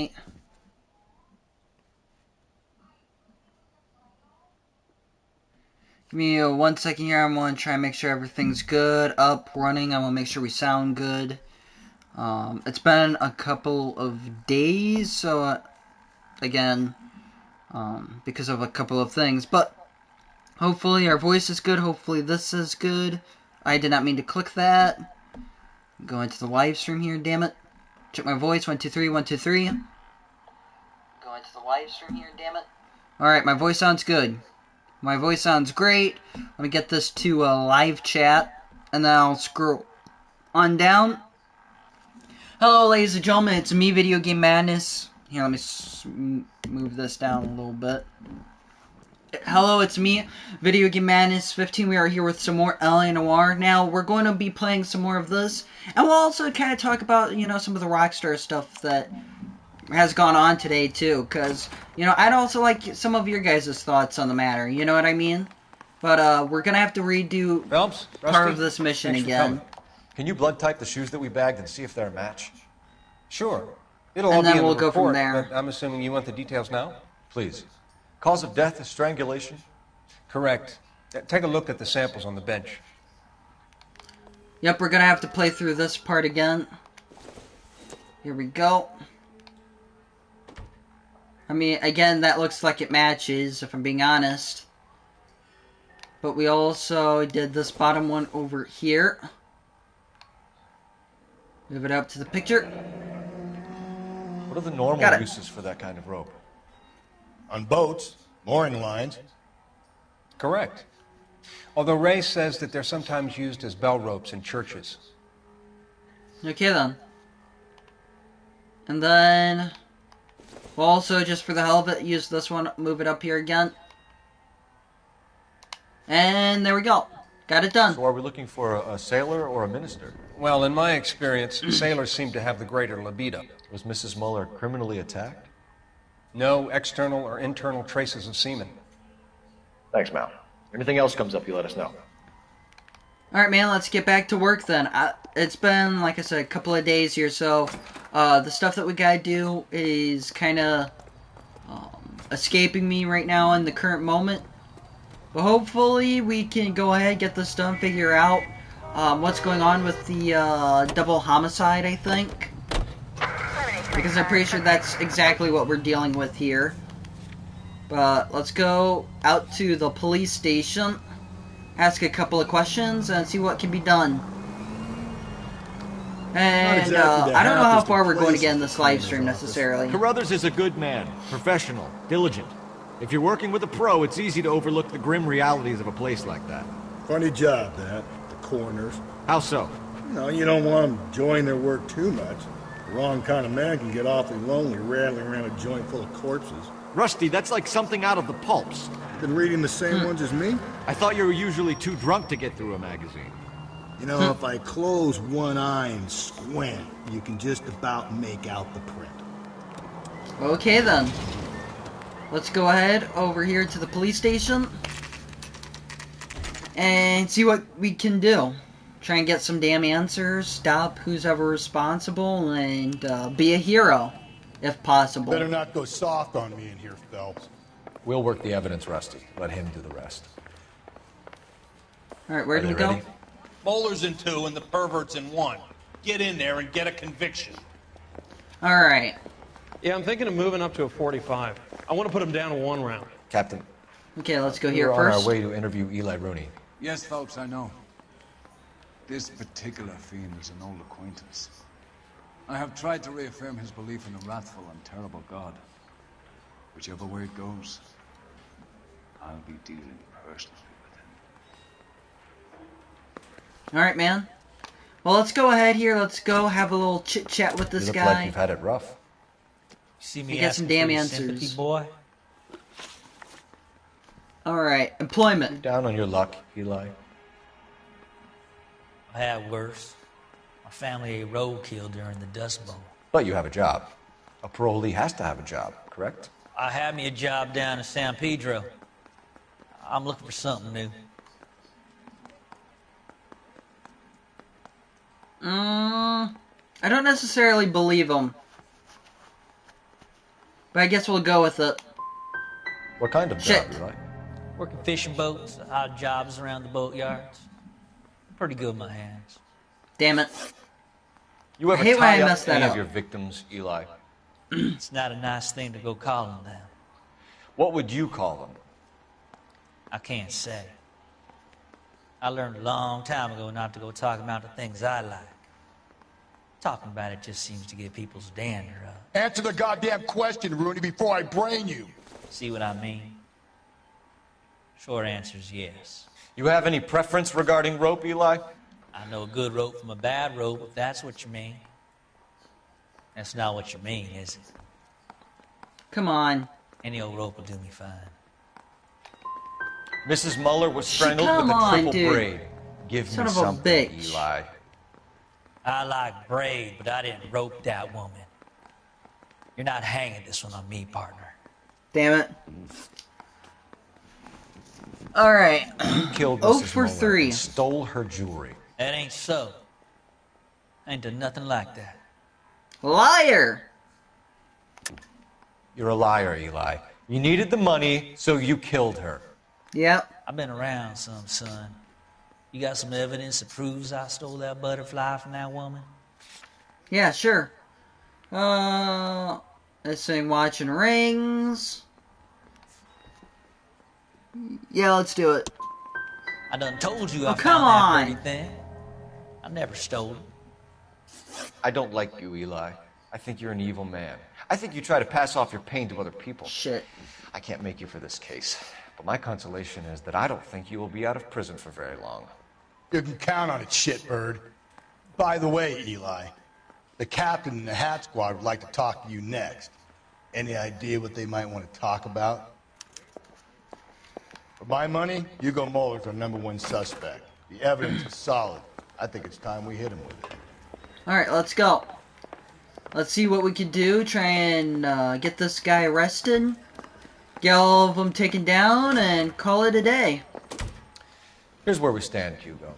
Alright. Give me 1 second here. I'm going to try and make sure everything's good, up, running. I want to make sure we sound good. It's been a couple of days, so again, because of a couple of things, but hopefully our voice is good. Hopefully this is good. I did not mean to click that. Go into the live stream here, damn it. Check my voice. 1 2 3 1 2 3. Go into the live stream here, damn it. Alright, my voice sounds good. My voice sounds great. Let me get this to a live chat, and then I'll scroll on down. Hello, ladies and gentlemen. It's me, Video Game Madness. Here, let me move this down a little bit. Hello, it's me, Video Game Madness 15. We are here with some more Noire. Now, we're going to be playing some more of this, and we'll also kind of talk about, you know, some of the Rockstar stuff that has gone on today, too, because, you know, I'd also like some of your guys' thoughts on the matter, you know what I mean? But, we're going to have to redo Phelps, part Rusty, of this mission thanks for again. coming. Can you blood type the shoes that we bagged and see if they're a match? Sure. It'll And all then be in we'll the go report, from there. but I'm assuming you want the details now? Please. Cause of death is strangulation? Correct. Take a look at the samples on the bench. Yep, we're going to have to play through this part again. Here we go. I mean, again, that looks like it matches, if I'm being honest. But we also did this bottom one over here. Move it up to the picture. What are the normal uses for that kind of rope? On boats, mooring lines. Correct. Although Ray says that they're sometimes used as bell ropes in churches. Okay, then. And then we'll also, just for the hell of it, use this one, move it up here again. And there we go. Got it done. So are we looking for a sailor or a minister? Well, in my experience, sailors seem to have the greater libido. Was Mrs. Muller criminally attacked? No external or internal traces of semen. Thanks, Mal. Anything else comes up, you let us know. Alright, man, let's get back to work then. It's been, like I said, a couple of days here, so the stuff that we gotta do is kind of escaping me right now in the current moment. But hopefully we can go ahead, get this done, figure out what's going on with the double homicide, I think. Because I'm pretty sure that's exactly what we're dealing with here. But let's go out to the police station, ask a couple of questions, and see what can be done. And I don't know how far we're going to get in this live stream necessarily. Carruthers is a good man, professional, diligent. If you're working with a pro, it's easy to overlook the grim realities of a place like that. Funny job, that. The coroners. How so? No, you don't want them enjoying their work too much. The wrong kind of man can get awfully lonely rattling around a joint full of corpses. Rusty, that's like something out of the pulps. Been reading the same ones as me? I thought you were usually too drunk to get through a magazine. You know, if I close one eye and squint, you can just about make out the print. Okay then. Let's go ahead over here to the police station and see what we can do. Try and get some damn answers, stop who's ever responsible, and be a hero, if possible. Better not go soft on me in here, Phelps. We'll work the evidence, Rusty. Let him do the rest. Alright, where do we go? Ready? Bowlers in 2 and the perverts in 1. Get in there and get a conviction. Alright. Yeah, I'm thinking of moving up to a 45. I want to put him down to 1 round. Captain, Okay, let's go we're here on first. our way to interview Eli Rooney. Yes, Phelps, I know. This particular fiend is an old acquaintance. I have tried to reaffirm his belief in a wrathful and terrible God. Whichever way it goes, I'll be dealing personally with him. Alright, man. Well, let's go ahead here. Let's go have a little chit-chat with this You look guy. like you've had it rough. See me You get some damn answers. sympathy, boy. Alright, employment. Down on your luck, Eli. I had worse. My family ate roadkill during the Dust Bowl. But you have a job. A parolee has to have a job, correct? I had me a job down in San Pedro. I'm looking for something new. I don't necessarily believe him. But I guess we'll go with it. What kind of Shit. job, Eli? Working fishing boats, odd jobs around the boatyards. Pretty good with my hands. Damn it. You ever hate when I tie mess up that any up. of your victims, Eli? It's not a nice thing to go calling them. What would you call them? I can't say. I learned a long time ago not to go talking about the things I like. Talking about it just seems to get people's dander up. Answer the goddamn question, Rooney, before I brain you. See what I mean? Short answer is yes. You have any preference regarding rope, Eli? I know a good rope from a bad rope, if that's what you mean. That's not what you mean, is it? Come on. Any old rope will do me fine. Mrs. Muller was strangled Come with a on, triple dude. braid. Give Son me of a something, bitch. Eli. I like braid, but I didn't rope that woman. You're not hanging this one on me, partner. Damn it. Alright. You killed 0 Mrs. for Muller 3. and stole her jewelry. That ain't so. I ain't done nothing like that. Liar! You're a liar, Eli. You needed the money, so you killed her. Yep. I've been around some, son. You got some evidence that proves I stole that butterfly from that woman? Yeah, sure. Let's see, watching rings. Yeah, let's do it. I done told you I come found that on. pretty thing. I never stole it. I don't like you, Eli. I think you're an evil man. I think you try to pass off your pain to other people. Shit. I can't make you for this case, but my consolation is that I don't think you will be out of prison for very long. You can count on it, shitbird. By the way, Eli, the captain and the hat squad would like to talk to you next. Any idea what they might want to talk about? For my money, Hugo Muller's our #1 suspect. The evidence is solid. I think it's time we hit him with it. Alright, let's go. Let's see what we can do. Try and get this guy arrested. Get all of them taken down and call it a day. Here's where we stand, Hugo.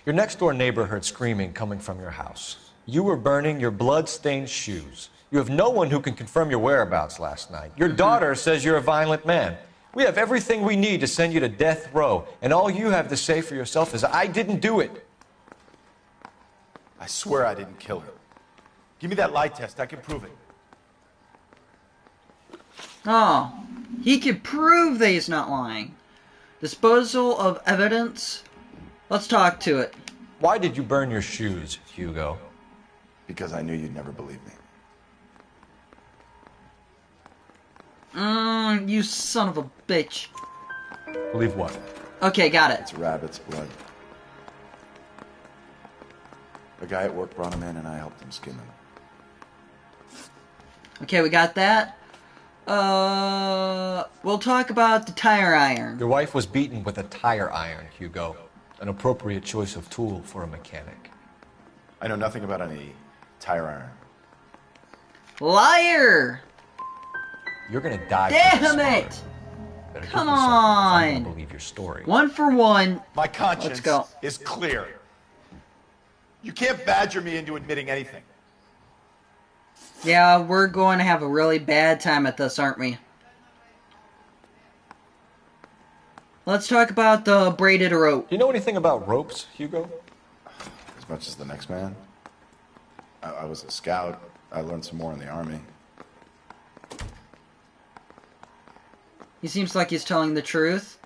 Your next-door neighbor heard screaming coming from your house. You were burning your blood-stained shoes. You have no one who can confirm your whereabouts last night. Your daughter says you're a violent man. We have everything we need to send you to death row, and all you have to say for yourself is, I didn't do it. I swear I didn't kill her. Give me that lie test. I can prove it. Oh, he could prove that he's not lying. Disposal of evidence. Let's talk to it. Why did you burn your shoes, Hugo? Because I knew you'd never believe me. You son of a bitch. Believe what? Okay, got it. It's rabbit's blood. A guy at work brought him in and I helped him skin him. Okay, we got that. We'll talk about the tire iron. Your wife was beaten with a tire iron, Hugo. An appropriate choice of tool for a mechanic. I know nothing about any tire iron. Liar! You're gonna die. Damn it! Come on! I don't believe your story. 1 for 1. My conscience Let's go. is clear. You can't badger me into admitting anything. Yeah, we're going to have a really bad time at this, aren't we? Let's talk about the braided rope. Do you know anything about ropes, Hugo? As much as the next man. I was a scout. I learned some more in the army. He seems like he's telling the truth.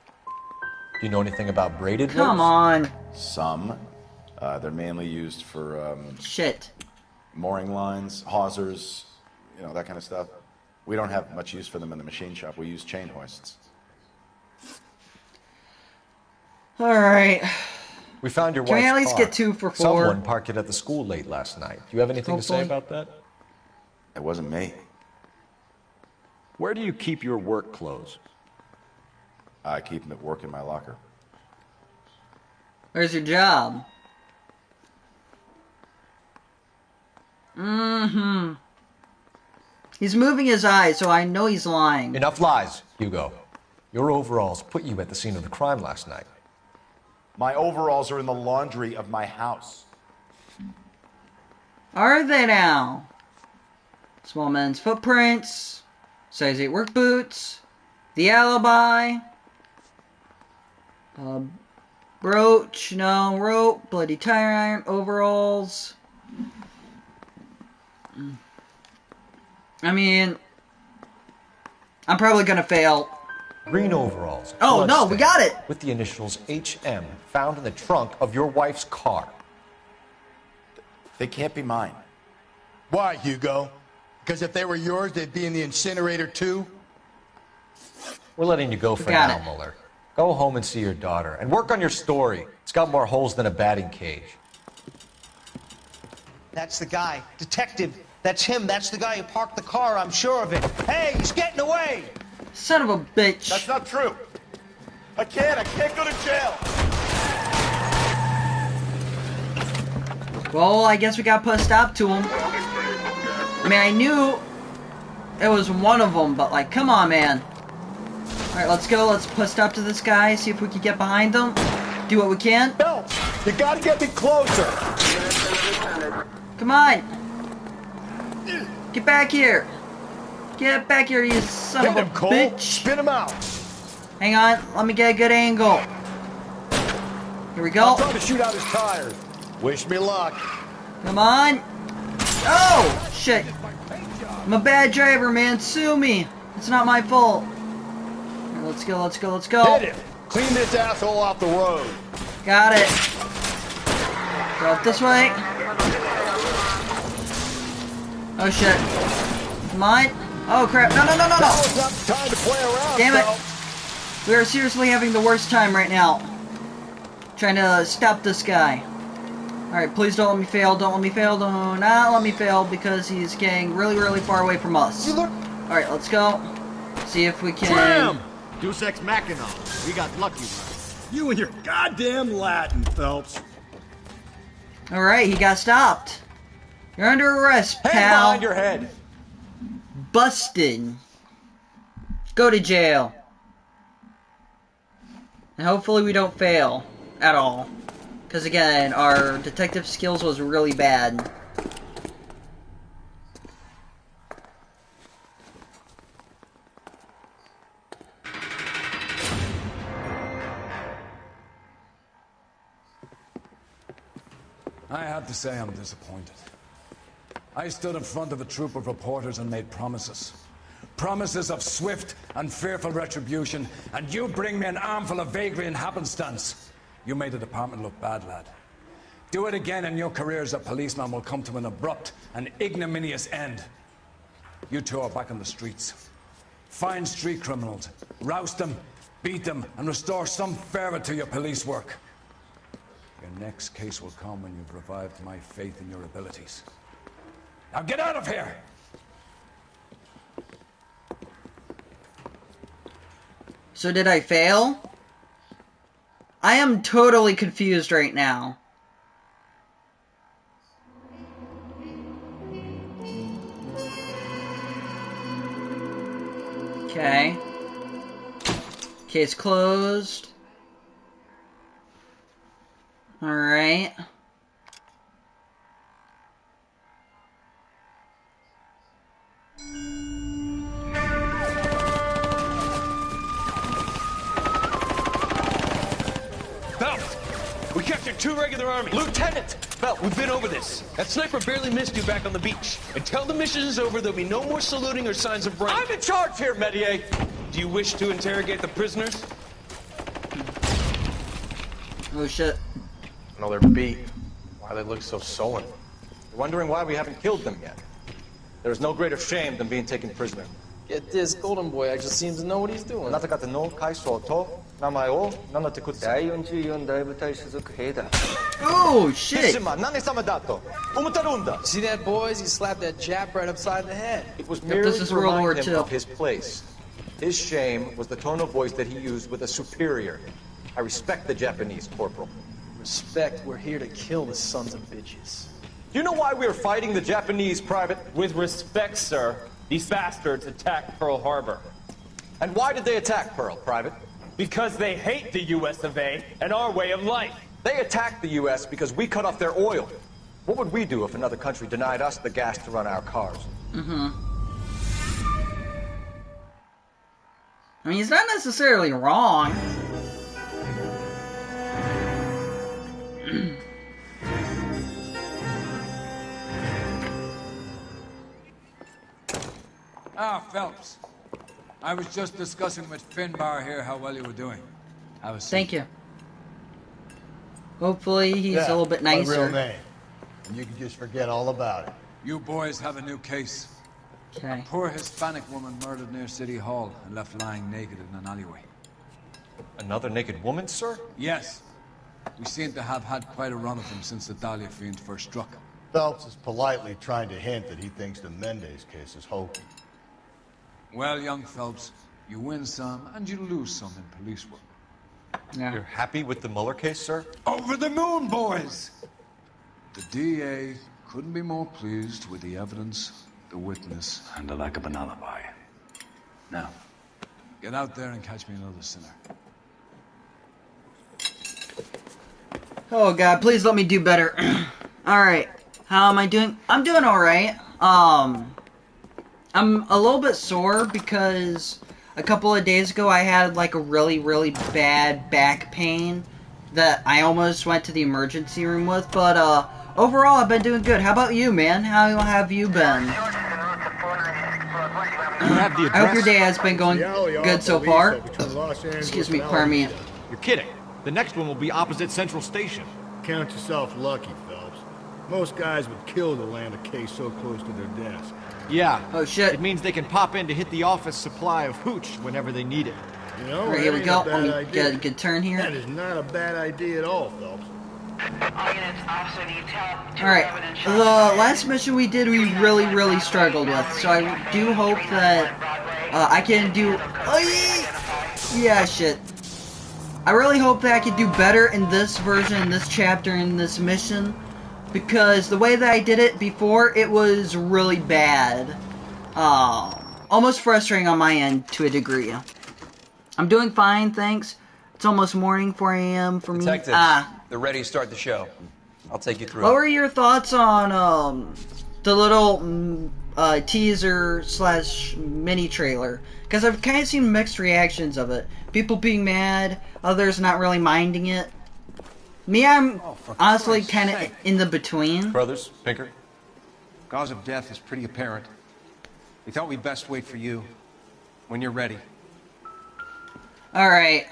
Do you know anything about braided ropes? Come on. Some. They're mainly used for Shit. mooring lines, hawsers, you know, that kind of stuff. We don't have much use for them in the machine shop. We use chain hoists. Alright. We found your Can wife's we at least car. get 2 for 4? Someone parked it at the school late last night. Do you have anything to say Hopefully. about that? It wasn't me. Where do you keep your work clothes? I keep them at work in my locker. Where's your job? Mm-hmm. He's moving his eyes, so I know he's lying. Enough lies, Hugo. Your overalls put you at the scene of the crime last night. My overalls are in the laundry of my house. Are they now? Small man's footprints. Size 8 work boots. The alibi. Brooch, no, rope, bloody tire iron, overalls. I mean, I'm probably gonna fail. Green overalls. Oh no, we got it! With the initials HM found in the trunk of your wife's car. They can't be mine. Why, Hugo? Because if they were yours, they'd be in the incinerator too? We're letting you go for Got now, it. Muller. Go home and see your daughter, and work on your story. It's got more holes than a batting cage. That's the guy. Detective. That's him. That's the guy who parked the car. I'm sure of it. Hey, he's getting away! Son of a bitch. That's not true. I can't go to jail. Well, I guess we gotta put a stop to him. I mean, I knew it was one of them, but like, come on, man. Alright, let's go. Let's put a stop to this guy, see if we can get behind him. Do what we can. No! You gotta get me closer! Come on! Get back here! Get back here, you son Hit of a him, Cole! bitch! Spin him out! Hang on, let me get a good angle. Here we go. I'm trying to shoot out his tires. Wish me luck. Come on! Oh! Shit! I'm a bad driver, man. Sue me! It's not my fault. Here, let's go, let's go, let's go. Hit him! Clean this asshole off the road. Got it. Go up this way. Oh shit. Come on. Oh crap. No, no, no, no, no. Now is not the time to play around, Damn it. pal. We are seriously having the worst time right now. Trying to stop this guy. Alright, please don't let me fail. Don't let me fail. Do not let me fail because he's getting really, really far away from us. Alright, let's go. See if we can... Tram! Deus Ex Machina. We got lucky, man. You and your goddamn Latin, Phelps. Alright, he got stopped. You're under arrest, Hands pal. behind your head. Busted. Go to jail. And hopefully we don't fail at all. Because again, our detective skills was really bad. I have to say I'm disappointed. I stood in front of a troop of reporters and made promises. Promises of swift and fearful retribution, and you bring me an armful of vagary and happenstance. You made the department look bad, lad. Do it again and your career as a policeman will come to an abrupt and ignominious end. You two are back on the streets. Find street criminals, roust them, beat them, and restore some fervor to your police work. Your next case will come when you've revived my faith in your abilities. Now get out of here! So did I fail? I am totally confused right now. Okay. Case closed. Alright. We captured 2 regular armies. Lieutenant! Belt, we've been over this. That sniper barely missed you back on the beach. Until the mission is over, there'll be no more saluting or signs of rank. I'm in charge here, Medier! Do you wish to interrogate the prisoners? Oh shit. I know they're beat. Why they look so sullen? You're wondering why we haven't killed them yet. There is no greater shame than being taken prisoner. Get this, Golden Boy actually seems to know what he's doing. なた方の会社と名前を名乗ってください。第44大部隊所属兵だ。Oh shit! See that, boys? He slapped that Jap right upside the head. It was Yep, merely this is to World remind War him II. of his place. His shame was the tone of voice that he used with a superior. I respect the Japanese, Corporal. Respect, we're here to kill the sons of bitches. Do you know why we are fighting the Japanese, Private? With respect, sir, these bastards attacked Pearl Harbor. And why did they attack Pearl, Private? Because they hate the US of A and our way of life. They attacked the US because we cut off their oil. What would we do if another country denied us the gas to run our cars? I mean, he's not necessarily wrong. Ah, Phelps. I was just discussing with Finbar here how well you were doing. Have a seat. Thank you. Hopefully he's a little bit nicer. My real name. And you can just forget all about it. You boys have a new case. Okay. A poor Hispanic woman murdered near City Hall and left lying naked in an alleyway. Another naked woman, sir? Yes. We seem to have had quite a run of them since the Dahlia fiend first struck. Phelps is politely trying to hint that he thinks the Mendez case is hokey. Well, young Phelps, you win some and you lose some in police work. Yeah. You're happy with the Mueller case, sir? Over the moon, boys! The DA couldn't be more pleased with the evidence, the witness, and the lack of an alibi. Now, get out there and catch me another sinner. Oh god, please let me do better. Alright, how am I doing? I'm doing alright. I'm a little bit sore because a couple of days ago I had like a really, really bad back pain that I almost went to the emergency room with, but overall I've been doing good. How about you, man? How have you been? I hope your day has been going good so far. Excuse me, pardon me. You're kidding. The next one will be opposite Central Station. Count yourself lucky, Phelps. Most guys would kill to land a case so close to their desk. Yeah. Oh shit. It means they can pop in to hit the office supply of hooch whenever they need it. You know, Alright, here we go. Let me get a good turn here. That is not a bad idea at all, Phelps. Alright, the last mission we did, we really, really struggled with, so I do hope that I can do... Yeah, shit. I really hope that I can do better in this version, in this chapter, in this mission, because the way that I did it before, it was really bad. Almost frustrating on my end to a degree. I'm doing fine, thanks. It's almost morning, 4 a.m. for me. Detectives, they're ready to start the show. I'll take you through. What were your thoughts on the little teaser slash mini trailer? Because I've kind of seen mixed reactions of it. People being mad, others not really minding it. Me, I'm honestly kind of in the between. Brothers, Pinker? Cause of death is pretty apparent. We thought we'd best wait for you. When you're ready. Alright.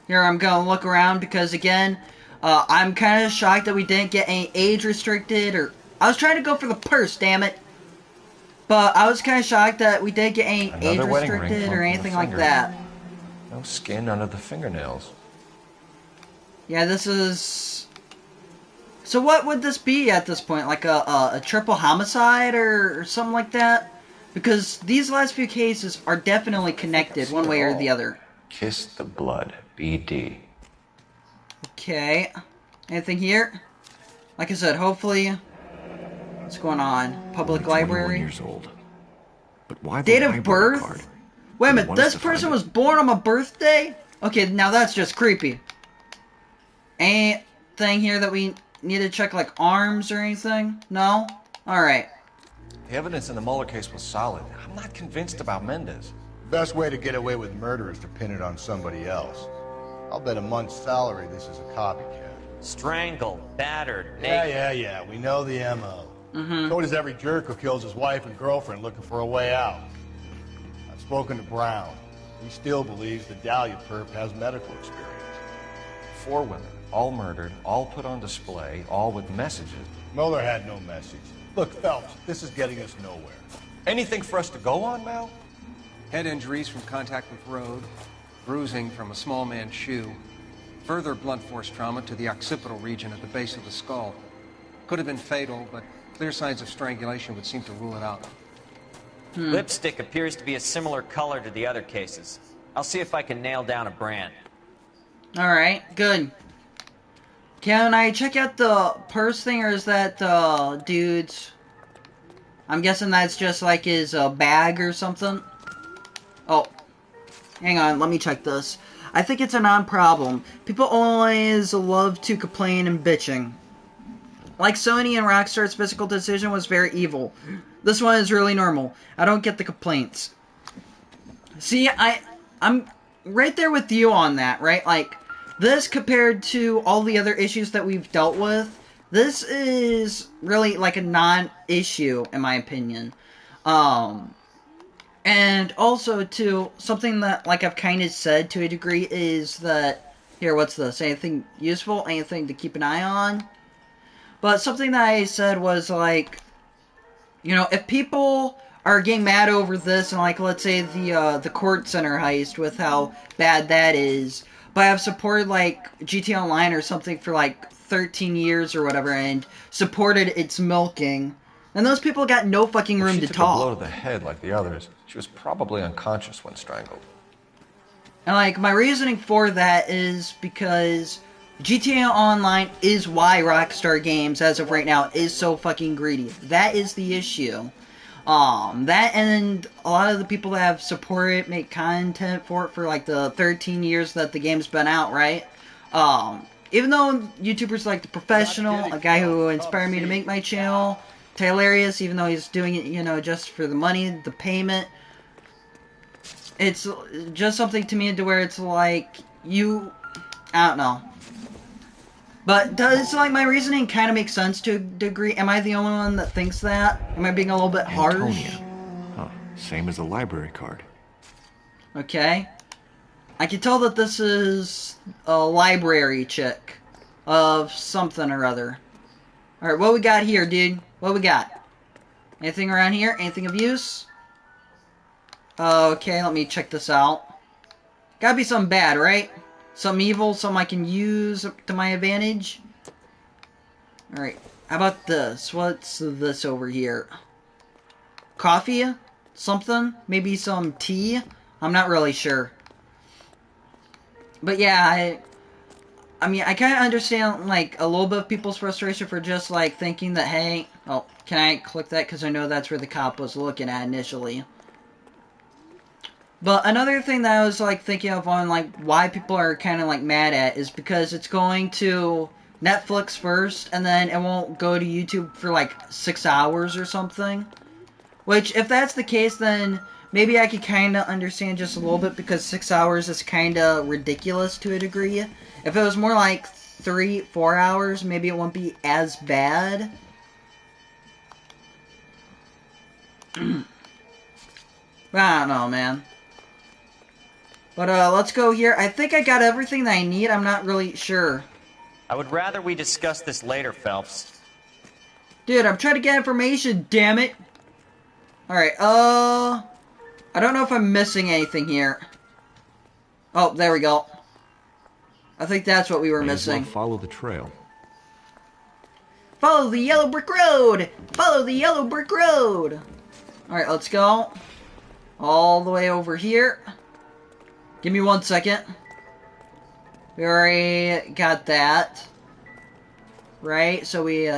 Here I'm gonna look around because, again, I'm kind of shocked that we didn't get any age restricted, or... I was trying to go for the purse, damn it. But I was kind of shocked that we didn't get any age restricted or anything like that. No skin under the fingernails. Yeah, this is... So what would this be at this point? Like a triple homicide or something like that? Because these last few cases are definitely connected one way or the other. Kiss the blood, BD. Okay. Anything here? Like I said, hopefully... What's going on? Public library? Years old. But why date of birth? Wait a minute, this person was born on my birthday? Okay, now that's just creepy. Anything here that we need to check, like arms or anything? No? Alright. The evidence in the Mueller case was solid. I'm not convinced about Mendez. Best way to get away with murder is to pin it on somebody else. I'll bet a month's salary this is a copycat. Strangled, battered, naked. Yeah. We know the M.O. So does every jerk who kills his wife and girlfriend looking for a way out. I've spoken to Brown. He still believes the Dahlia perp has medical experience. 4 women, all murdered, all put on display, all with messages. Mueller had no message. Look, Phelps, this is getting us nowhere. Anything for us to go on, Mal? Head injuries from contact with road, bruising from a small man's shoe, further blunt force trauma to the occipital region at the base of the skull. Could have been fatal, but clear signs of strangulation would seem to rule it out. Lipstick appears to be a similar color to the other cases. I'll see if I can nail down a brand. Alright, good. Can I check out the purse thing, or is that the dude's... I'm guessing that's just like his bag or something? Oh. Hang on, let me check this. I think it's a non-problem. People always love to complain and bitching. Like Sony and Rockstar's physical decision was very evil. This one is really normal. I don't get the complaints. See, I'm right there with you on that, right? Like, this compared to all the other issues that we've dealt with, this is really like a non-issue, in my opinion. And also, too, something that, like, I've kind of said to a degree is that, here, what's this? Anything useful? Anything to keep an eye on? But something that I said was, like, you know, if people are getting mad over this, and, like, let's say the court center heist with how bad that is, but I've supported, like, GTA Online or something for, like, 13 years or whatever, and supported its milking, and those people got no fucking room to She took talk. a blow to the head like the others. She was probably unconscious when strangled. And, like, my reasoning for that is because GTA Online is why Rockstar Games, as of right now, is so fucking greedy. That is the issue. That and a lot of the people that have supported, make content for it for, like, the 13 years that the game's been out, right? Even though YouTubers like The Professional, a guy who inspired me to make my channel, Hilarious, even though he's doing it, you know, just for the money, the payment, it's just something to me to where it's like, I don't know. But does, like, my reasoning kind of make sense to a degree? Am I the only one that thinks that? Am I being a little bit harsh? Antonia. Huh, same as the library card. Okay. I can tell that this is a library chick of something or other. Alright, what we got here, dude? What we got? Anything around here? Anything of use? Okay, let me check this out. Gotta be something bad, right? Something evil, something I can use to my advantage. Alright, how about this? What's this over here? Coffee? Something? Maybe some tea? I'm not really sure. But yeah, I mean, I kind of understand, like, a little bit of people's frustration for just, like, thinking that, hey... Oh, can I click that? Because I know that's where the cop was looking at initially. But another thing that I was, like, thinking of on, like, why people are kind of, like, mad at is because it's going to Netflix first, and then it won't go to YouTube for, like, 6 hours or something. Which, if that's the case, then maybe I could kind of understand just a little bit, because 6 hours is kind of ridiculous to a degree. If it was more like 3-4 hours, maybe it won't be as bad. But I don't know, man. But let's go here. I think I got everything that I need. I'm not really sure. I would rather we discuss this later, Phelps. Dude, I'm trying to get information, damn it. Alright, I don't know if I'm missing anything here. Oh, there we go. I think that's what we were missing. Follow the trail. Follow the yellow brick road! Follow the yellow brick road! Alright, let's go. All the way over here. Give me 1 second. We already got that. Right? So we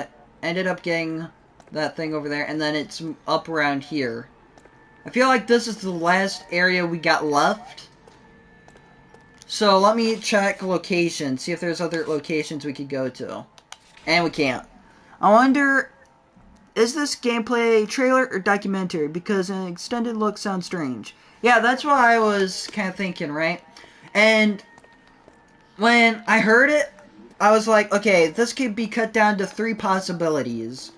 ended up getting that thing over there, and then it's up around here. I feel like this is the last area we got left. So let me check location, see if there's other locations we could go to. And we can't. I wonder, is this gameplay trailer or documentary? Because an extended look sounds strange. Yeah, that's what I was kind of thinking, right? And when I heard it, I was like, okay, this could be cut down to 3 possibilities.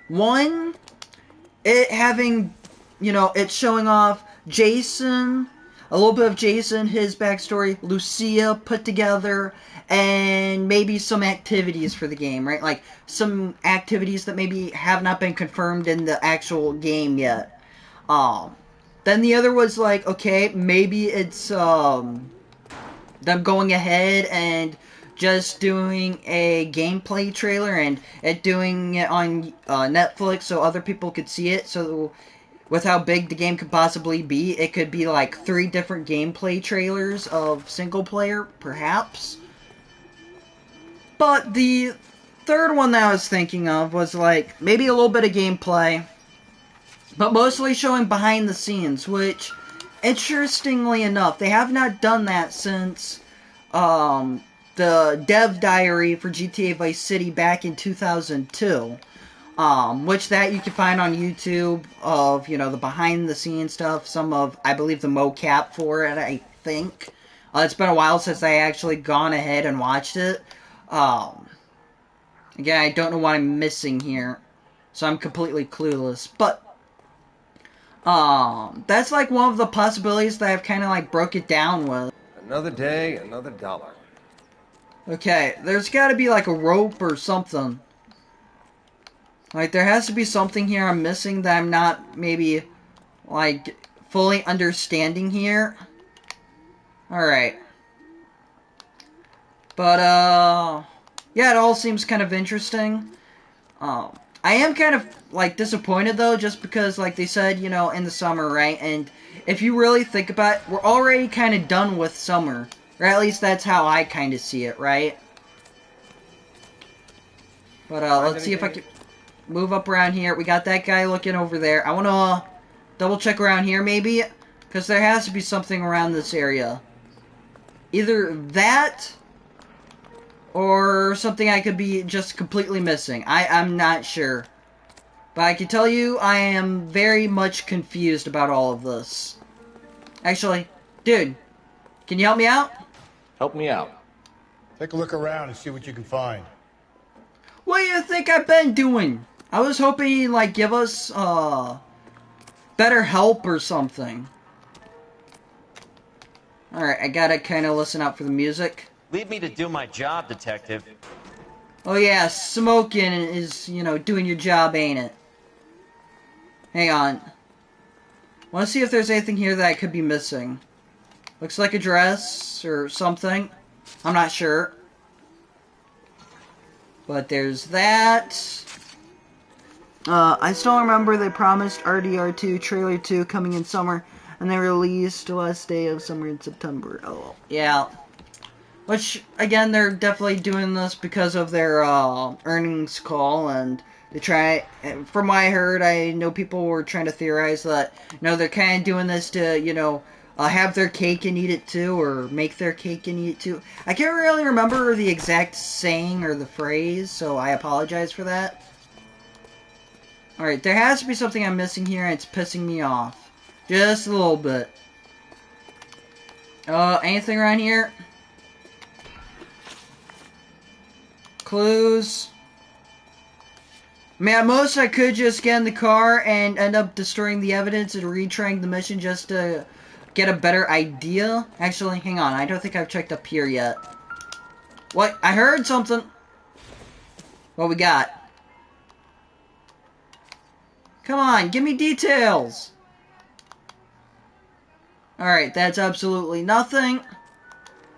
One, it having, you know, it's showing off Jason, a little bit of Jason, his backstory, Lucia put together, and maybe some activities for the game, right? Like, some activities that maybe have not been confirmed in the actual game yet. Then the other was like, okay, maybe it's, them going ahead and just doing a gameplay trailer and doing it on Netflix so other people could see it. So with how big the game could possibly be, it could be like 3 different gameplay trailers of single player, perhaps. But the third one that I was thinking of was like maybe a little bit of gameplay, but mostly showing behind the scenes, which, interestingly enough, they have not done that since the dev diary for GTA Vice City back in 2002. Which that you can find on YouTube of, you know, the behind the scenes stuff, some of, I believe, the mocap for it, I think. It's been a while since I actually gone ahead and watched it. Again, I don't know what I'm missing here, so I'm completely clueless. But that's like one of the possibilities that I've kind of like broke it down with. Another day, another dollar. Okay, there's got to be like a rope or something. Like, there has to be something here I'm missing that I'm not maybe, like, fully understanding here. Alright. But, yeah, it all seems kind of interesting. I am kind of, like, disappointed, though, just because, like they said, you know, in the summer, right? And if you really think about it, we're already kind of done with summer. Or at least that's how I kind of see it, right? But, let's see if I can move up around here. We got that guy looking over there. I want to double check around here, maybe? Because there has to be something around this area. Either that, or something I could be just completely missing. I'm not sure. But I can tell you, I am very much confused about all of this. Actually, dude, can you help me out? Help me out. Take a look around and see what you can find. What do you think I've been doing? I was hoping he'd, like, give us, better help or something. Alright, I gotta kind of listen out for the music. Leave me to do my job, Detective. Oh yeah, smoking is, you know, doing your job, ain't it? Hang on. Want to see if there's anything here that I could be missing. Looks like a dress or something. I'm not sure. But there's that. I still remember they promised RDR2 Trailer 2 coming in summer, and they released the last day of summer in September. Oh, yeah. Which, again, they're definitely doing this because of their earnings call, and they try, from what I heard, I know people were trying to theorize that, you know, they're kind of doing this to, you know, have their cake and eat it too, or make their cake and eat it too. I can't really remember the exact saying or the phrase, so I apologize for that. Alright, there has to be something I'm missing here, and it's pissing me off. Just a little bit. Anything around here? Clues? I mean, at most I could just get in the car and end up destroying the evidence and retrying the mission just to get a better idea. Actually, hang on. I don't think I've checked up here yet. What? I heard something. What we got? Come on, give me details. Alright, that's absolutely nothing.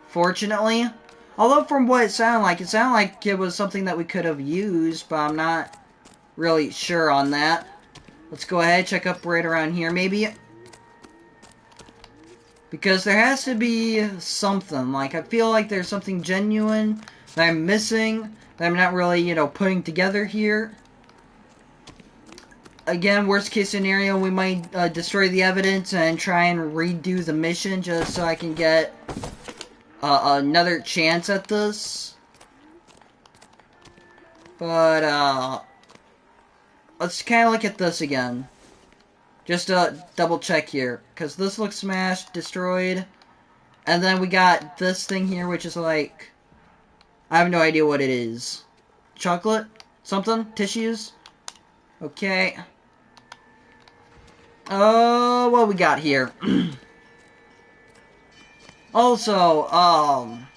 Fortunately. Although from what it sounded like it was something that we could have used, but I'm not really sure on that. Let's go ahead, check up right around here, maybe. Because there has to be something. Like, I feel like there's something genuine that I'm missing, that I'm not really, you know, putting together here. Again, worst case scenario, we might destroy the evidence and try and redo the mission just so I can get another chance at this. But, let's kind of look at this again. Just to double check here. Because this looks smashed, destroyed. And then we got this thing here, which is like, I have no idea what it is. Chocolate? Something? Tissues? Okay. What we got here? Also, I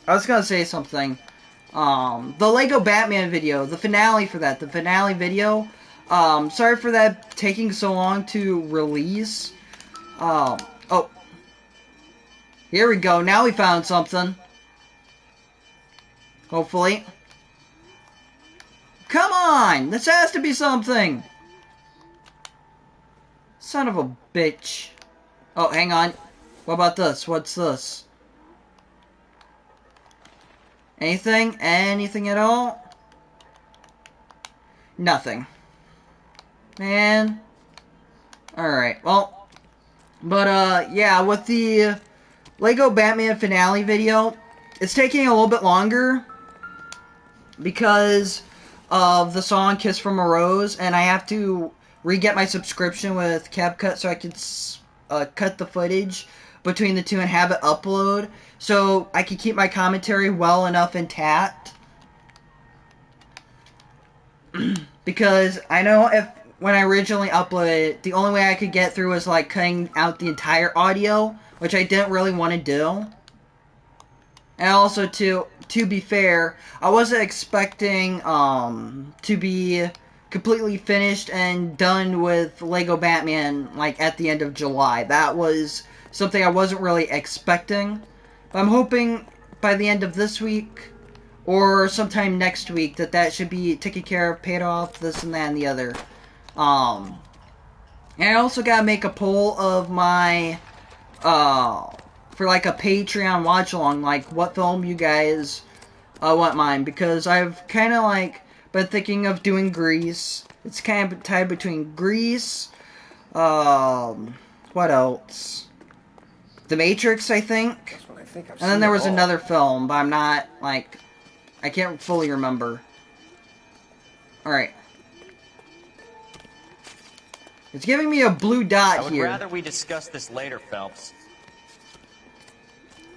was gonna say something. The Lego Batman video, the finale for that, the finale video, sorry for that taking so long to release. Oh. Here we go, now we found something. Hopefully. Come on! This has to be something! Son of a bitch. Oh, hang on. What about this? What's this? Anything? Anything at all? Nothing. Man. Alright, well. But, yeah, with the Lego Batman finale video, it's taking a little bit longer because of the song Kiss from a Rose, and I have to re-get my subscription with CapCut so I can cut the footage. between the two and have it upload so I can keep my commentary well enough intact. Because I know when I originally uploaded it, the only way I could get through was like cutting out the entire audio, which I didn't really want to do. And also, to be fair, I wasn't expecting to be completely finished and done with Lego Batman like at the end of July. That was something I wasn't really expecting. But I'm hoping by the end of this week or sometime next week that should be taken care of, paid off, this and that and the other. And I also gotta make a poll of my for like a Patreon watch along, like what film you guys want mine, because I've kind of like been thinking of doing Grease. It's kind of tied between Grease, what else? The Matrix, I think. And then there was another film, but I'm not like I can't fully remember. All right. It's giving me a blue dot I would here. rather we discuss this later, Phelps.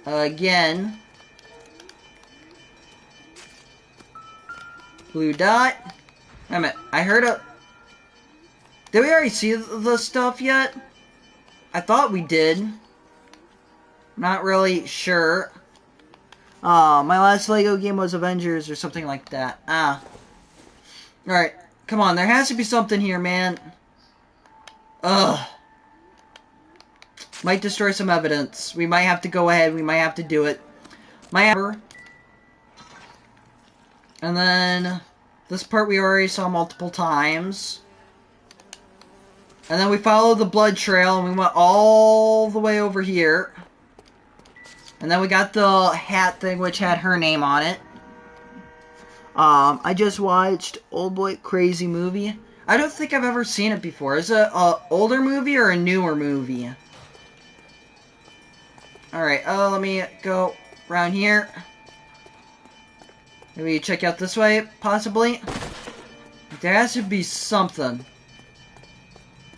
Again. Blue dot. Wait a minute. I heard a... Did we already see the stuff yet? I thought we did. Not really sure. My last Lego game was Avengers or something like that. Alright. Come on. There has to be something here, man. Ugh. Might destroy some evidence. We might have to go ahead. We might have to do it. And then this part we already saw multiple times. And then we followed the blood trail and we went all the way over here. And then we got the hat thing which had her name on it. I just watched Old Boy Crazy Movie. I don't think I've ever seen it before. Is it an older movie or a newer movie? Alright, let me go around here. Maybe check out this way, possibly. There has to be something.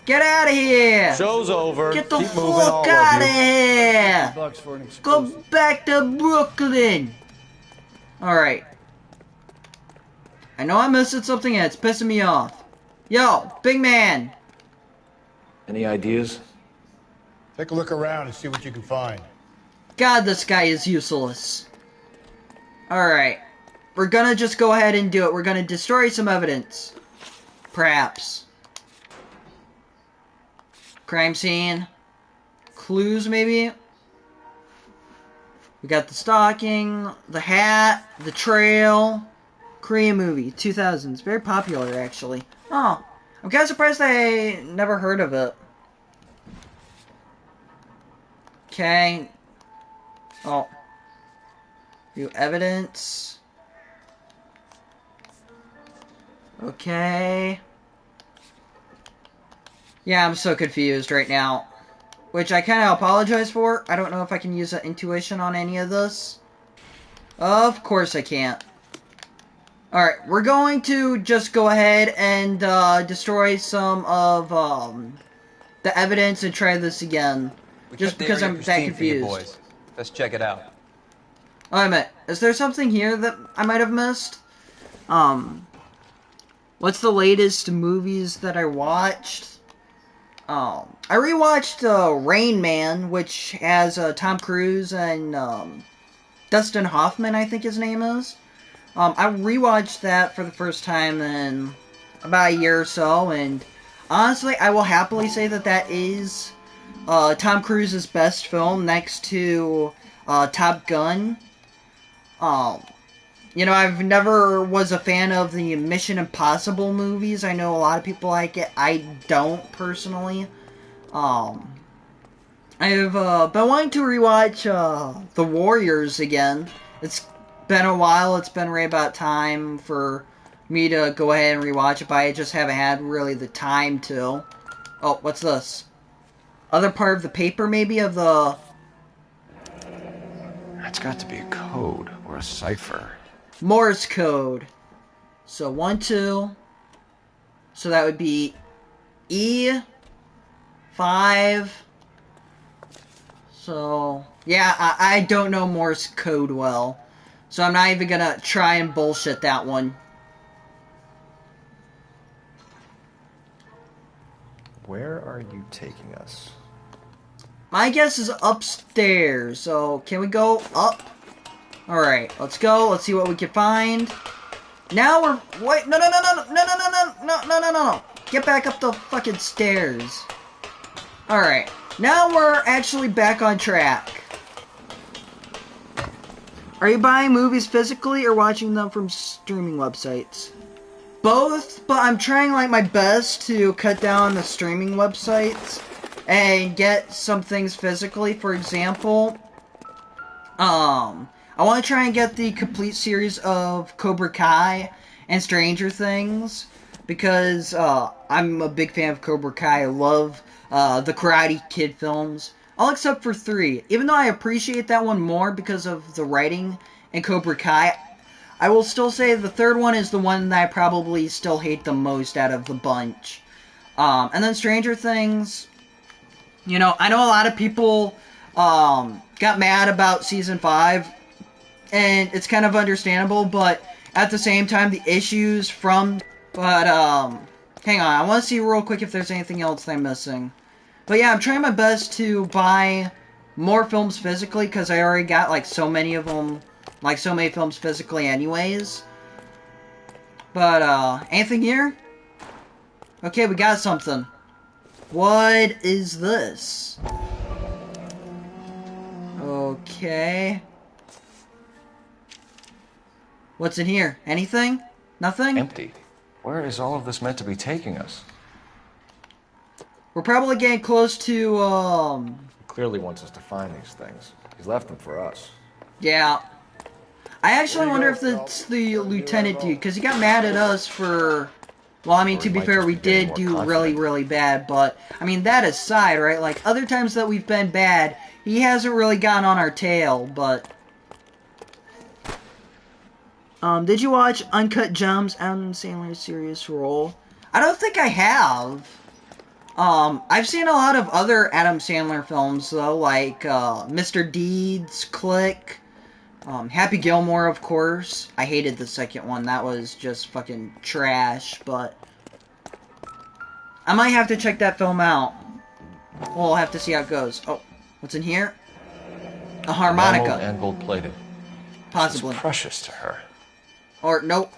Get out of here! Show's over. Get the Keep moving, fuck all out of of you. here! For an Go back to Brooklyn! Alright. I know I'm missing something and it's pissing me off. Yo, big man! Any ideas? Take a look around and see what you can find. God, this guy is useless. Alright. We're gonna just go ahead and do it. We're gonna destroy some evidence. Perhaps. Crime scene. Clues, maybe? We got the stalking, the hat, the trail. Korean movie, 2000s. Very popular, actually. Oh, I'm kind of surprised I never heard of it. Okay. Oh. View evidence. Okay. Yeah, I'm so confused right now. Which I kind of apologize for. I don't know if I can use intuition on any of this. Of course I can't. Alright, we're going to just go ahead and destroy some of the evidence and try this again. Just because I'm that confused. Boys. Let's check it out. Oh, I meant, is there something here that I might have missed? What's the latest movies that I watched? I rewatched Rain Man, which has Tom Cruise and Dustin Hoffman, I think his name is. I rewatched that for the first time in about a year or so, and honestly, I will happily say that is Tom Cruise's best film next to Top Gun. You know, I've never was a fan of the Mission Impossible movies. I know a lot of people like it. I don't, personally. I've been wanting to rewatch The Warriors again. It's been a while. It's been right about time for me to go ahead and rewatch it, but I just haven't had really the time to. Oh, what's this? Other part of the paper, maybe, of the... That's got to be a code or a cipher. Morse code. So 1, 2. So that would be E 5 So, yeah, I don't know Morse code well. So I'm not even gonna try and bullshit that one. Where are you taking us? My guess is upstairs. So, can we go up? Alright, let's go. Let's see what we can find. Now we're... Wait, no. Get back up the fucking stairs. Alright, now we're actually back on track. Are you buying movies physically or watching them from streaming websites? Both, but I'm trying like my best to cut down the streaming websites and get some things physically. For example, I want to try and get the complete series of Cobra Kai and Stranger Things because I'm a big fan of Cobra Kai. I love the Karate Kid films, all except for 3. Even though I appreciate that one more because of the writing in Cobra Kai, I will still say the 3rd one is the one that I probably still hate the most out of the bunch. And then Stranger Things, you know, I know a lot of people got mad about Season 5, and it's kind of understandable, but at the same time, the issues from... But, hang on, I want to see real quick if there's anything else I'm missing. But yeah, I'm trying my best to buy more films physically, because I already got, like, so many of them, like, so many films physically anyways. But, anything here? Okay, we got something. What is this? Okay. What's in here? Anything? Nothing? Empty. Where is all of this meant to be taking us? We're probably getting close to, He clearly wants us to find these things. He's left them for us. Yeah. I actually wonder if it's the lieutenant dude, because he got mad at us for... Well, I mean, to be fair, we did do really, really bad, but, I mean, that aside, right? Like, other times that we've been bad, he hasn't really gotten on our tail, but... did you watch Uncut Gems, Adam Sandler's serious role? I don't think I have. I've seen a lot of other Adam Sandler films, though, like, Mr. Deeds, Click, Happy Gilmore, of course. I hated the second one. That was just fucking trash, but... I might have to check that film out. We'll have to see how it goes. Oh, what's in here? A harmonica. Enameled and gold-plated. Possibly. This is precious to her. Or, nope.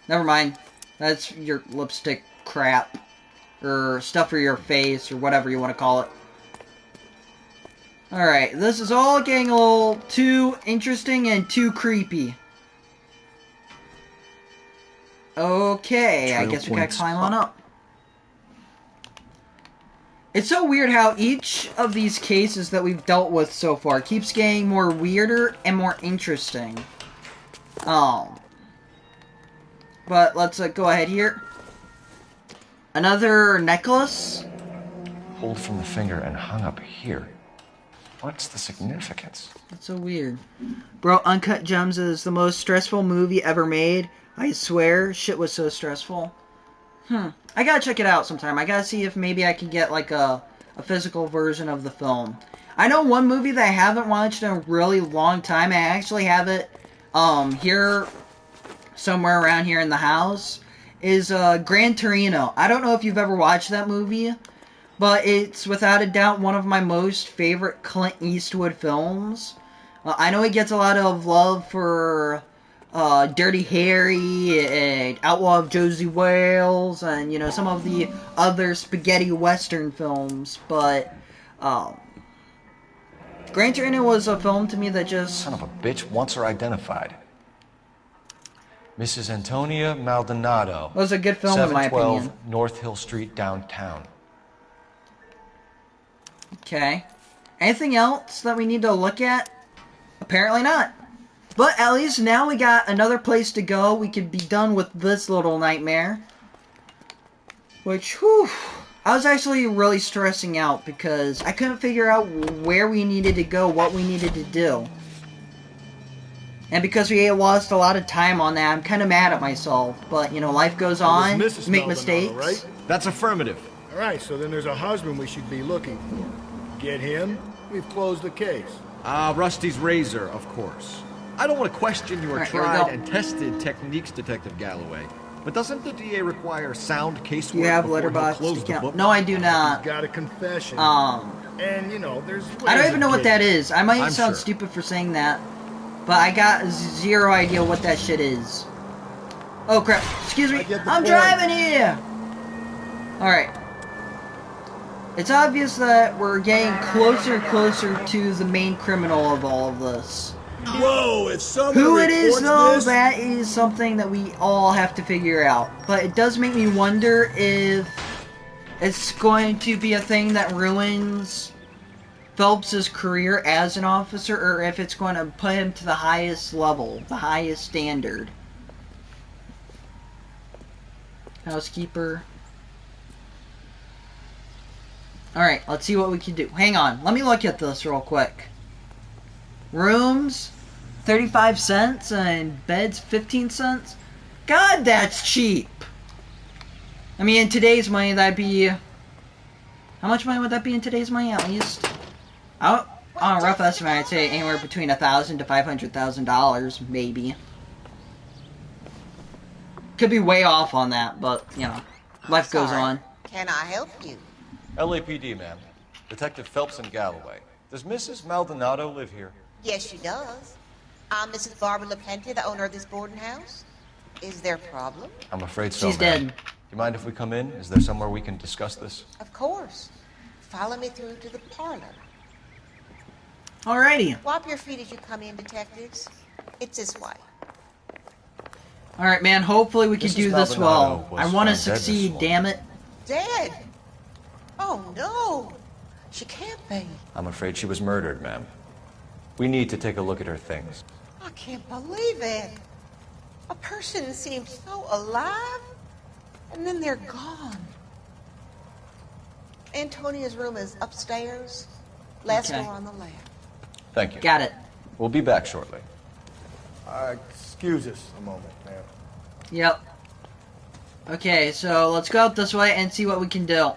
Never mind. That's your lipstick crap. Or stuff for your face, or whatever you want to call it. Alright, this is all getting a little too interesting and too creepy. Okay, I guess we gotta climb on up. It's so weird how each of these cases that we've dealt with so far keeps getting more weirder and more interesting. But let's go ahead here. Another necklace? Pulled from the finger and hung up here. What's the significance? That's so weird. Bro, Uncut Gems is the most stressful movie ever made. I swear, shit was so stressful. I gotta check it out sometime. I gotta see if maybe I can get, like, a physical version of the film. I know one movie that I haven't watched in a really long time. I actually have it, here, somewhere around here in the house, is, Gran Torino. I don't know if you've ever watched that movie, but it's without a doubt one of my most favorite Clint Eastwood films. I know he gets a lot of love for Dirty Harry and Outlaw of Josie Wales and, you know, some of the other spaghetti western films, but Gran Torino was a film to me that just... Son of a bitch wants her identified. Mrs. Antonia Maldonado. It was a good film in my opinion. 712 North Hill Street, downtown. Okay. Anything else that we need to look at? Apparently not. But at least now we got another place to go. We could be done with this little nightmare. Which, whew, I was actually really stressing out because I couldn't figure out where we needed to go, what we needed to do. And because we lost a lot of time on that, I'm kind of mad at myself. But, you know, life goes on. You make mistakes. Right? That's affirmative. All right, so then there's a husband we should be looking for. Get him, We've closed the case. Rusty's razor, of course. I don't want to question your Alright, here we tried go. and tested techniques, Detective Galloway. But doesn't the DA require sound casework Do you have before he'll letterbox close the book? account? No, I do not. He's got a confession. And, you know, there's ways I don't even know what that is. I might I'm sound sure. stupid for saying that, but I got zero idea what that shit is. Oh crap! Excuse me. I'm driving here. All right. It's obvious that we're getting closer and closer to the main criminal of all of this. Whoa! If someone Who it is, reports though, this, that is something that we all have to figure out. But it does make me wonder if it's going to be a thing that ruins Phelps's career as an officer, or if it's going to put him to the highest level, the highest standard. Housekeeper. Alright, let's see what we can do. Hang on, let me look at this real quick. Rooms, 35 cents, and beds, 15 cents? God, that's cheap! I mean, in today's money, that'd be... How much money would that be in today's money, at least? On a rough estimate, I'd say anywhere between $1,000 to $500,000, maybe. Could be way off on that, but, you know, life goes on. Can I help you? LAPD, ma'am. Detective Phelps and Galloway. Does Mrs. Maldonado live here? Yes, she does. I'm Mrs. Barbara LaPente, the owner of this boarding house. Is there a problem? I'm afraid so, She's ma'am. dead. Do you mind if we come in? Is there somewhere we can discuss this? Of course. Follow me through to the parlor. Alrighty. Wipe your feet as you come in, detectives. It's this way. Alright, man, hopefully we can Mrs. do this Maldonado well. was I want to found dead this succeed, morning. damn it. Dead? Oh, no. She can't be. I'm afraid she was murdered, ma'am. We need to take a look at her things. I can't believe it. A person seems so alive, and then they're gone. Antonia's room is upstairs, last Okay. door on the left. Thank you. Got it. We'll be back shortly. excuse us a moment, ma'am. Yep. Okay, so let's go out this way and see what we can do.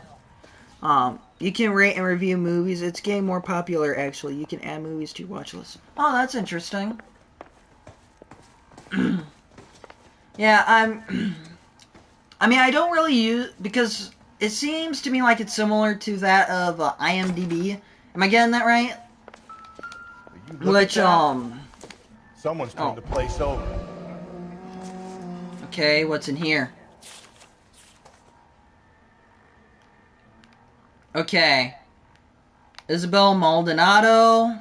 You can rate and review movies. It's getting more popular, actually. You can add movies to your watch list. Oh, that's interesting. Yeah, I mean, I don't really use... Because it seems to me like it's similar to that of IMDb. Am I getting that right? Which, Someone's turned the place over. Okay, what's in here? Okay. Isabel Maldonado.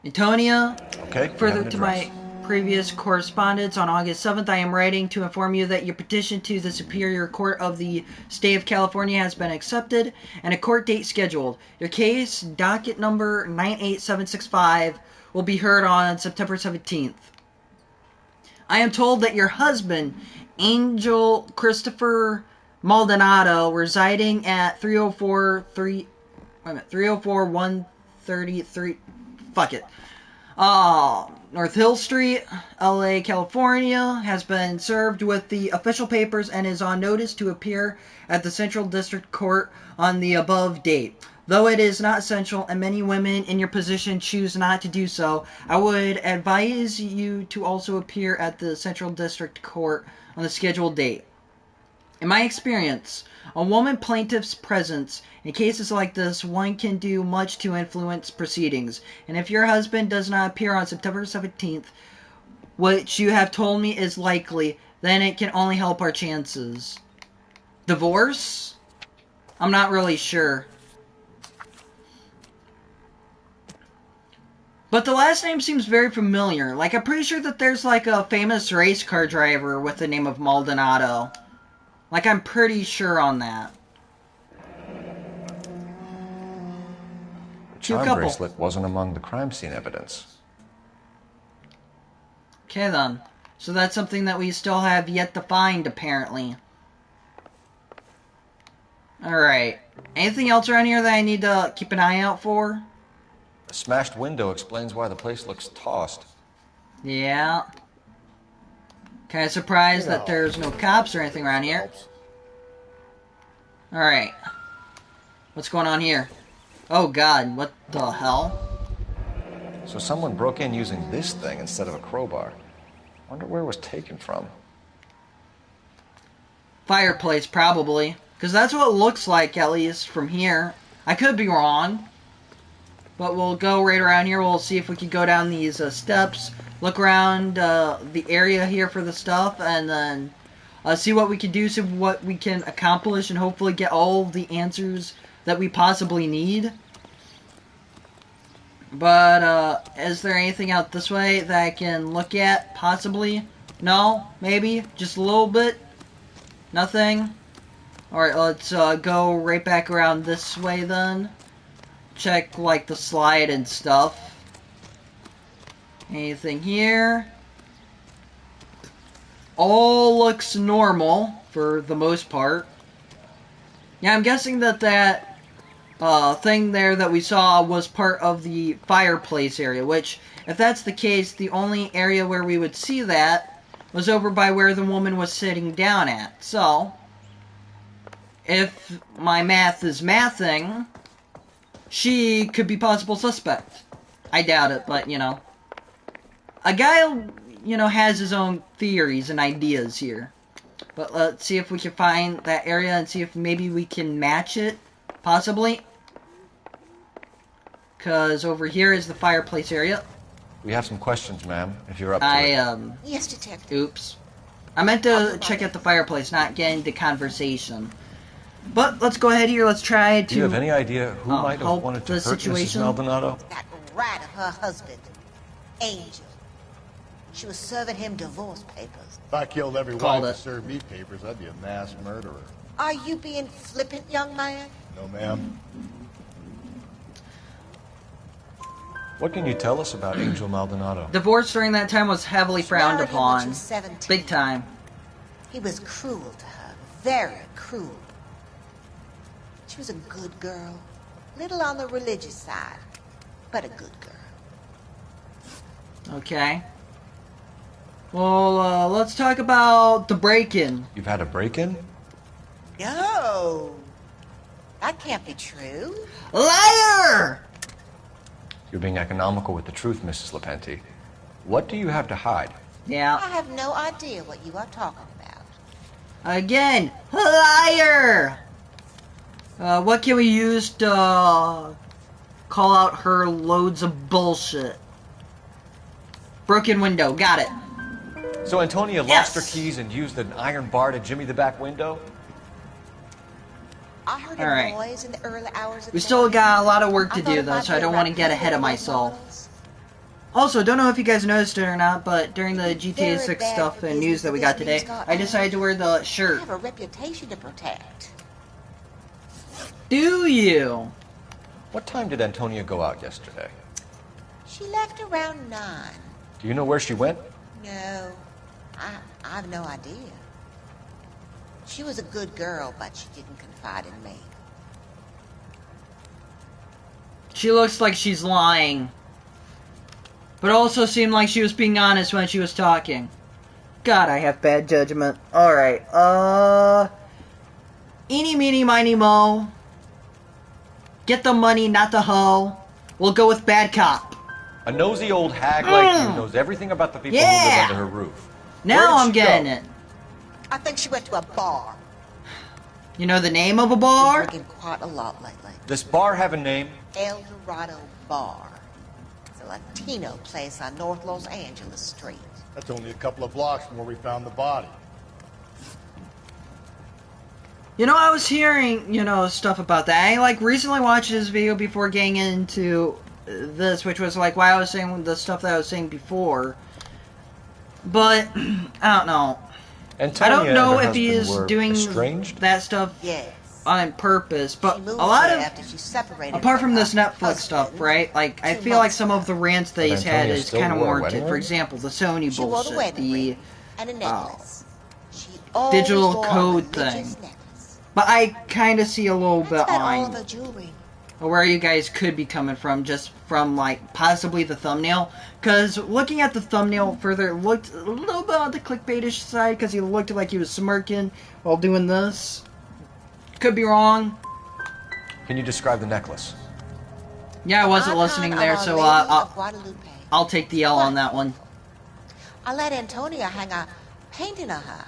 Antonia. Okay. Further to my previous correspondence, on August 7th, I am writing to inform you that your petition to the Superior Court of the State of California has been accepted and a court date scheduled. Your case, docket number 98765, will be heard on September 17th. I am told that your husband, Angel Christopher Maldonado, residing at 304-133, fuck it, North Hill Street, LA, California, has been served with the official papers and is on notice to appear at the Central District Court on the above date. Though it is not essential and many women in your position choose not to do so, I would advise you to also appear at the Central District Court on the scheduled date. In my experience, a woman plaintiff's presence in cases like this, one can do much to influence proceedings. And if your husband does not appear on September 17th, which you have told me is likely, then it can only help our chances. Divorce? I'm not really sure. But the last name seems very familiar. Like, I'm pretty sure that there's like a famous race car driver with the name of Maldonado. Like, I'm pretty sure on that. The charm bracelet wasn't among the crime scene evidence. Okay, then. So that's something that we still have yet to find, apparently. Alright. Anything else around here that I need to keep an eye out for? A smashed window explains why the place looks tossed. Yeah. Kind of surprised that there's no cops or anything around here. Alright. What's going on here? Oh god, what the hell? So someone broke in using this thing instead of a crowbar. Wonder where it was taken from. Fireplace, probably. Because that's what it looks like, at least, from here. I could be wrong. But we'll go right around here. We'll see if we can go down these steps. Look around the area here for the stuff. And then see what we can do. See what we can accomplish. And hopefully get all the answers that we possibly need. But, is there anything out this way that I can look at? Possibly? No? Maybe? Just a little bit? Nothing? Alright, let's go right back around this way then. Check, like, the slide and stuff. Anything here? All looks normal, for the most part. Yeah, I'm guessing that thing there that we saw was part of the fireplace area, which, if that's the case, the only area where we would see that was over by where the woman was sitting down at. So, if my math is mathing, she could be possible suspect. I doubt it, but, you know. A guy, you know, has his own theories and ideas here. But let's see if we can find that area and see if maybe we can match it. Possibly. Because over here is the fireplace area. We have some questions, ma'am, if you're up to it. Yes, Detective. Oops. I meant to check out the fireplace, not get into conversation. But let's go ahead here. Let's try to... Do you have any idea who might have wanted to hurt situation? Mrs. Maldonado? That rat of her husband, Angel. She was serving him divorce papers. If I killed every wife to serve me papers, I'd be a mass murderer. Are you being flippant, young man? No, ma'am. What can you tell us about Angel Maldonado? Divorce during that time was heavily frowned Married him when upon. she was 17. Big time. He was cruel to her. Very cruel. She was a good girl. Little on the religious side, but a good girl. Okay. Well, let's talk about the break-in. You've had a break-in? No. That can't be true. Liar! You're being economical with the truth, Mrs. Lepenti. What do you have to hide? Yeah. I have no idea what you are talking about. Again, liar! What can we use to call out her loads of bullshit? Broken window, got it. So Antonia lost her keys and used an iron bar to jimmy the back window? I heard All a right. noise in the early hours of We the still morning. got a lot of work I to thought do it though, might so I be don't a want to get raccoon ahead of or myself. noise. Also, don't know if you guys noticed it or not, but during the GTA Very 6 bad stuff for and news that we got business today, got I decided to wear the I shirt. have a reputation to protect. Do you? What time did Antonia go out yesterday? She left around 9. Do you know where she went? No, I have no idea. She was a good girl, but she didn't confide in me. She looks like she's lying. But also seemed like she was being honest when she was talking. God, I have bad judgment. Alright, eeny, meeny, miny, mo. Get the money, not the hoe. We'll go with bad cop. A nosy old hag like you knows everything about the people who live under her roof. Now Where did I'm she getting go? it. I think she went to a bar. You know the name of a bar? Been drinking quite a lot lately. This bar have a name? El Dorado Bar. It's a Latino place on North Los Angeles Street. That's only a couple of blocks from where we found the body. You know, I was hearing, you know, stuff about that. I, like, recently watched this video before getting into this, which was, like, why I was saying the stuff that I was saying before. But, I don't know. Antonia I don't know and her if he is husband were doing estranged? that stuff Yes. on purpose, but She a moved lot there of... after she separated Apart from her this Netflix husband stuff, right? Like, I 2 feel like months some of the rants that But he's had Antonia is still kind of wore a warranted. wedding For ring? example, the Sony She wore the bullshit, wedding the ring and a necklace. She always digital wore a code religious thing. necklace. But I kind of see a little bit That's about all on of her jewelry. where you guys could be coming from, just from, like, possibly the thumbnail. Because looking at the thumbnail further, it looked a little bit on the clickbaitish side, because he looked like he was smirking while doing this. Could be wrong. Can you describe the necklace? Yeah, I wasn't listening there, so I'll take the L on that one. I let Antonia hang a painting of her.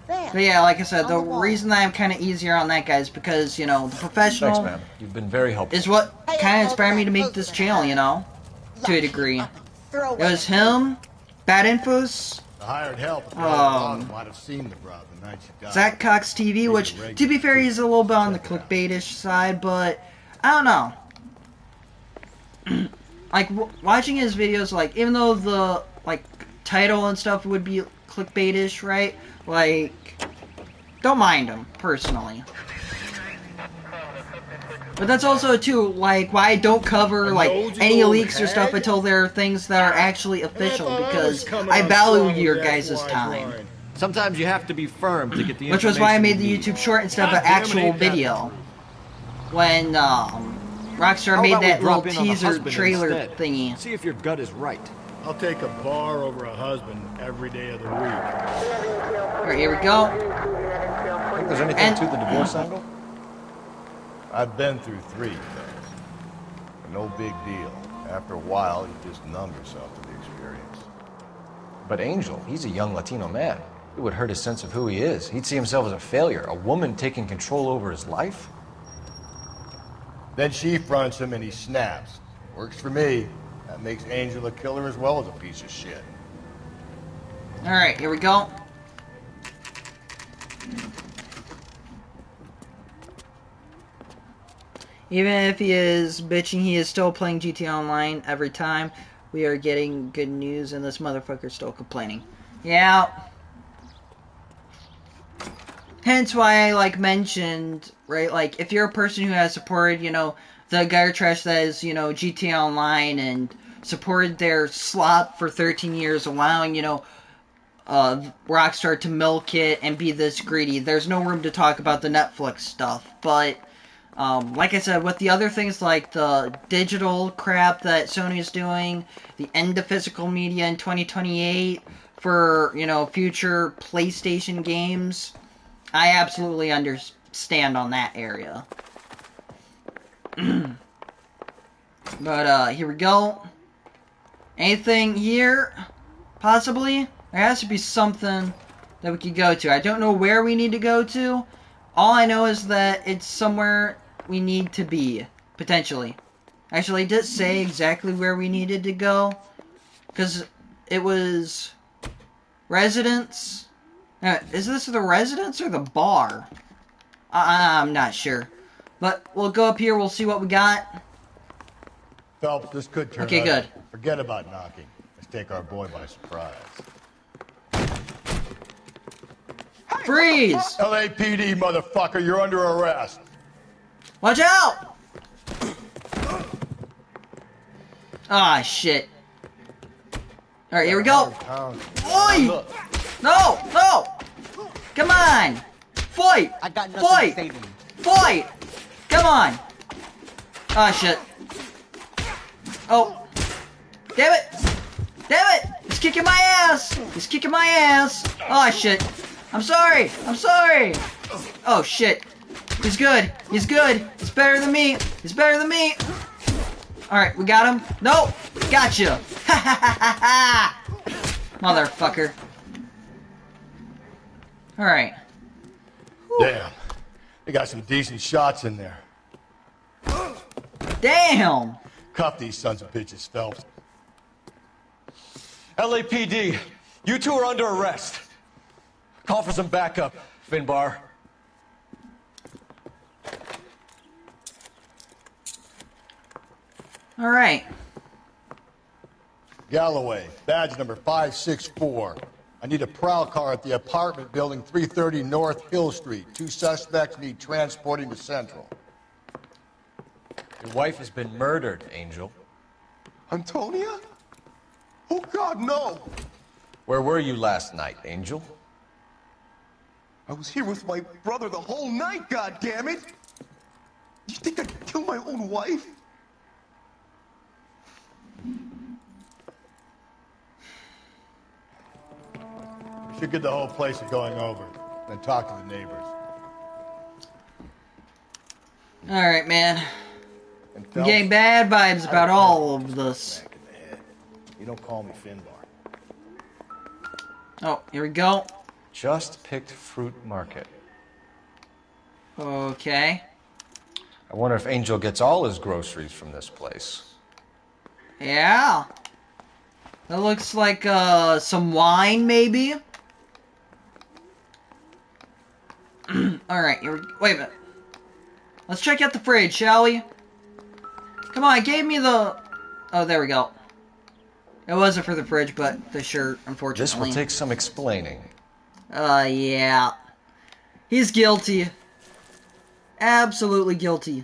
There. But yeah, like I said, the reason that I'm kind of easier on that guy is because, you know, the professional Thanks, ma'am. You've been very helpful. is what kind of inspired me to make this channel, you know, to a degree. It was him, Bad Infos, The hired help might have seen the broad the night she died. Zach Cox TV, which, to be fair, he's a little bit on the clickbaitish side, but I don't know. Like, watching his videos, like, even though the, like, title and stuff would be clickbaitish, right? Like, don't mind him, personally. But that's also, too, like, why I don't cover, like, any leaks or stuff until there are things that are actually official, because I value your guys' time. Sometimes you have to be firm to get the Which was why I made the information you YouTube short instead of an actual video. When, Rockstar made that little teaser trailer thingy. See if your gut is right. I'll take a bar over a husband every day of the week. Alright, here we go. Think there's anything to the divorce angle? I've been through 3 things. But no big deal. After a while, you just numb yourself to the experience. But Angel, he's a young Latino man. It would hurt his sense of who he is. He'd see himself as a failure. A woman taking control over his life? Then she fronts him and he snaps. Works for me. That makes Angel a killer as well as a piece of shit. Alright, here we go. Even if he is bitching, he is still playing GTA Online every time. We are getting good news and this motherfucker's still complaining. Yeah. Hence why I, like, mentioned, right, like, if you're a person who has supported, you know, the gutter trash that is, you know, GTA Online and supported their slop for 13 years, allowing, you know, Rockstar to milk it and be this greedy, there's no room to talk about the Netflix stuff, but, like I said, with the other things like the digital crap that Sony's doing, the end of physical media in 2028 for, you know, future PlayStation games, I absolutely understand on that area. But, here we go. Anything here? Possibly? There has to be something that we could go to. I don't know where we need to go to. All I know is that it's somewhere we need to be. Potentially. Actually, I did say exactly where we needed to go. Because it was... Residence... is this the residence or the bar? I'm not sure. But we'll go up here, we'll see what we got. Phelps, this could turn Okay, out. good. Forget about knocking. Let's take our boy by surprise. Freeze! LAPD, motherfucker, you're under arrest. Watch out! Ah, shit. Alright, here we go. Oi! No! No! Come on! Fight! Fight! Fight! Come on! Ah, shit. Oh. Damn it! Damn it! He's kicking my ass! He's kicking my ass! Oh, shit. I'm sorry! I'm sorry! Oh, shit. He's good. He's good. He's better than me. He's better than me. Alright, we got him. No! Gotcha! Ha ha ha ha ha! Motherfucker. Alright. Damn. They got some decent shots in there. Damn! Cuff these sons of bitches, Phelps. LAPD, you two are under arrest. Call for some backup, Finbar. Alright. Galloway, badge number 564. I need a prowl car at the apartment building 330 North Hill Street. 2 suspects need transporting to Central. Your wife has been murdered, Angel. Antonia? Oh, God, no! Where were you last night, Angel? I was here with my brother the whole night, goddammit! You think I'd kill my own wife? We should get the whole place going over, then talk to the neighbors. Alright, man. And I'm getting bad vibes about all of this. Smack in the head. You don't call me Finbar. Oh, here we go. Just picked fruit market. Okay. I wonder if Angel gets all his groceries from this place. Yeah. That looks like some wine, maybe. Alright, wait a minute. Let's check out the fridge, shall we? Come on, it gave me the... Oh, there we go. It wasn't for the fridge, but the shirt, unfortunately. This will take some explaining. Yeah. He's guilty. Absolutely guilty.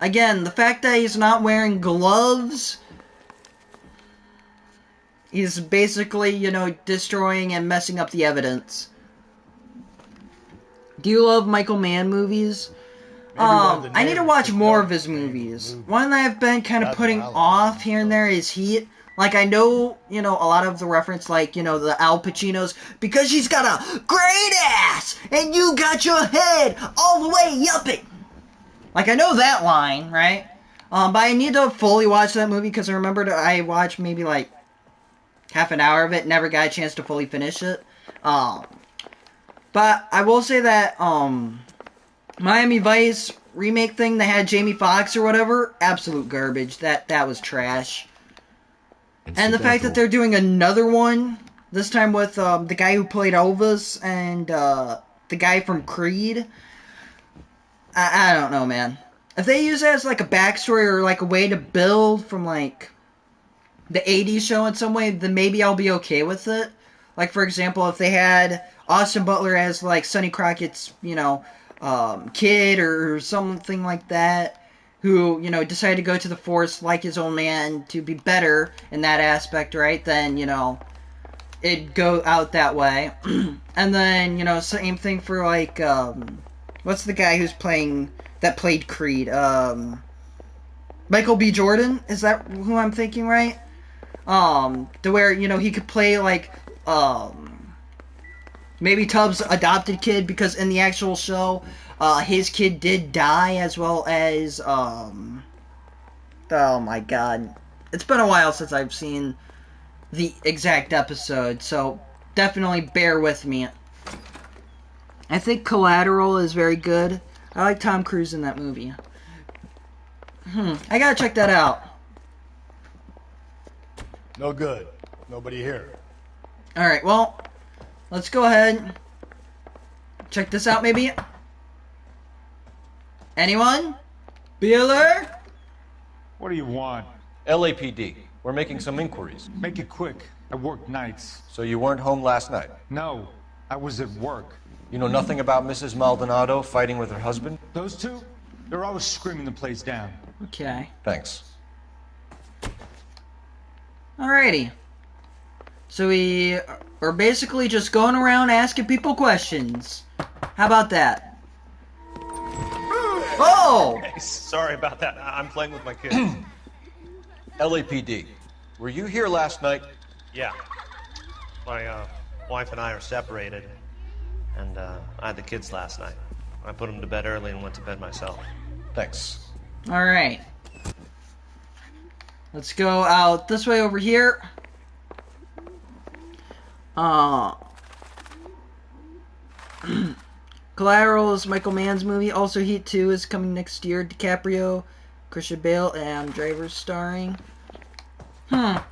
Again, the fact that he's not wearing gloves... He's basically, you know, destroying and messing up the evidence. Do you love Michael Mann movies? I need to watch more of his movies. One that I've been kind of putting off here and there is Heat. Like, I know, you know, a lot of the reference, like, you know, the Al Pacino's, because she's got a great ass, and you got your head all the way up it. Like, I know that line, right? But I need to fully watch that movie, because I remember I watched maybe, like, half an hour of it, never got a chance to fully finish it. But I will say that, Miami Vice remake thing that had Jamie Foxx or whatever, absolute garbage. That was trash. And the fact that they're doing another one, this time with the guy who played Elvis and the guy from Creed, I don't know, man. If they use that as like a backstory or like a way to build from like the 80s show in some way, then maybe I'll be okay with it. Like, for example, if they had Austin Butler as like Sonny Crockett's, you know, kid or something like that, who, you know, decided to go to the force like his old man to be better in that aspect, right? Then, you know, it'd go out that way. And then, you know, same thing for like, what's the guy that played Creed? Michael B. Jordan? Is that who I'm thinking, right? To where, you know, he could play like, maybe Tubbs' adopted kid, because in the actual show, his kid did die, as well as, oh my god. It's been a while since I've seen the exact episode, so definitely bear with me. I think Collateral is very good. I like Tom Cruise in that movie. I gotta check that out. No good. Nobody here. Alright, well, let's go ahead. Check this out, maybe. Anyone? Bueller? What do you want? LAPD. We're making some inquiries. Make it quick. I work nights. So you weren't home last night? No, I was at work. You know nothing about Mrs. Maldonado fighting with her husband? Those two? They're always screaming the place down. Okay. Thanks. Alrighty. So we are basically just going around asking people questions. How about that? Oh! Hey, sorry about that. I'm playing with my kids. LAPD. Were you here last night? Yeah. My wife and I are separated, and I had the kids last night. I put them to bed early and went to bed myself. Thanks. Alright. Let's go out this way over here. Collateral is Michael Mann's movie. Also, Heat 2 is coming next year. DiCaprio, Christian Bale, and Adam Driver starring. I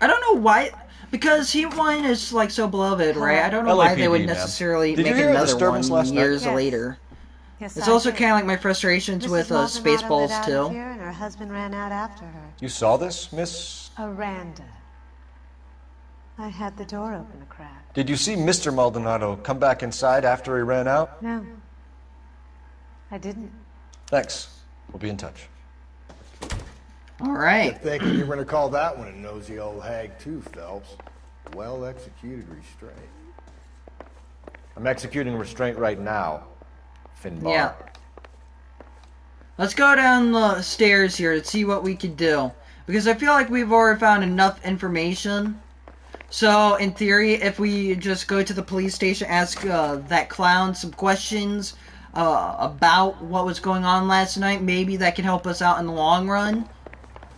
don't know why. Because Heat 1 is, like, so beloved, right? I don't know why they would necessarily make another one years later. Yes, It's also kind of like my frustrations with Spaceballs, too. Here and her husband ran out after her. You saw this, Miss? Aranda. I had the door open a crack. Did you see Mr. Maldonado come back inside after he ran out? No. I didn't. Thanks. We'll be in touch. Alright. You're thinking you're going to call that one a nosy old hag too, Phelps. Well executed restraint. I'm executing restraint right now, Finbar. Yeah. Let's go down the stairs here and see what we can do. Because I feel like we've already found enough information. So, in theory, if we just go to the police station, ask that clown some questions, about what was going on last night. Maybe that can help us out in the long run.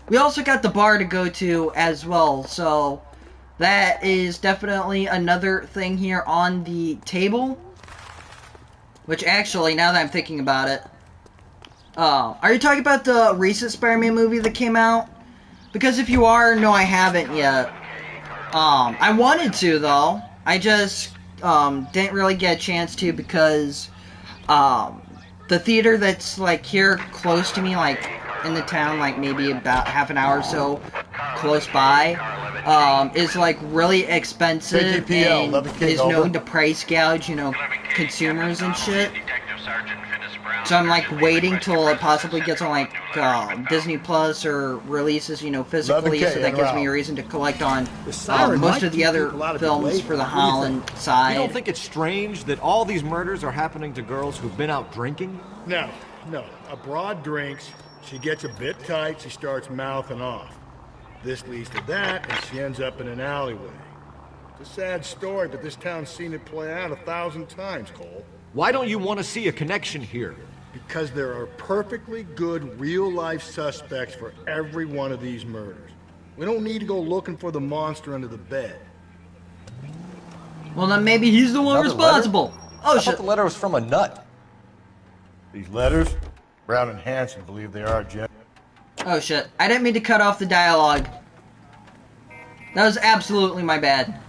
We also got the bar to go to as well, so that is definitely another thing here on the table. Which actually, now that I'm thinking about it, are you talking about the recent Spider-Man movie that came out? Because if you are, no, I haven't yet. I wanted to, though. I just didn't really get a chance to because the theater that's like here close to me, like in the town, like maybe about half an hour or so close by, is like really expensive KGPL, and is over. known to price gouge, you know, consumers and shit. So I'm like waiting till it possibly gets on like Disney Plus or releases, you know, physically, so that gives me a reason to collect on most of the other films for the Holland You side. don't think it's strange that all these murders are happening to girls who've been out drinking? No. A broad drinks, she gets a bit tight, she starts mouthing off. This leads to that, and she ends up in an alleyway. It's a sad story, but this town's seen it play out 1,000 times, Cole. Why don't you want to see a connection here? Because there are perfectly good real-life suspects for every one of these murders. We don't need to go looking for the monster under the bed. Well, then maybe he's the one Another responsible. Letter? Oh, I shit. thought the letter was from a nut. These letters? Brown and Hanson believe they are, Jeff. Oh, shit. I didn't mean to cut off the dialogue. That was absolutely my bad.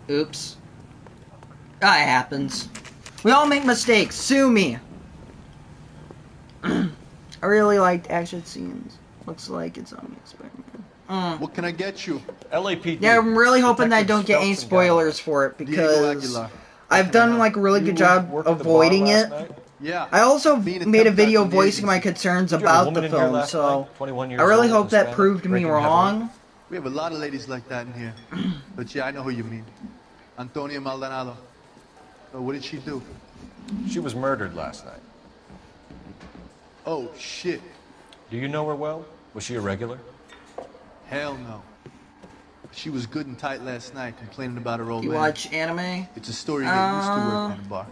Oops. That happens. We all make mistakes. Sue me. I really liked action scenes. Looks like it's on the experiment. What can I get you? LAPD. Yeah, I'm really hoping that I don't get any Stokes and spoilers for it because I've done like a really good job avoiding it. Yeah. I also Being a made a temp video guy from the voicing my agency. concerns Did you have a about the woman in here film, last so night, 21 years I really old, hope that Hispanic, proved me drinking wrong. We have a lot of ladies like that in here. But yeah, I know who you mean. Antonia Maldonado. Oh, what did she do? She was murdered last night. Oh, shit. Do you know her well? Was she a regular? Hell no. She was good and tight last night, complaining about her old You man. watch anime? It's a story you get used to working at a bar.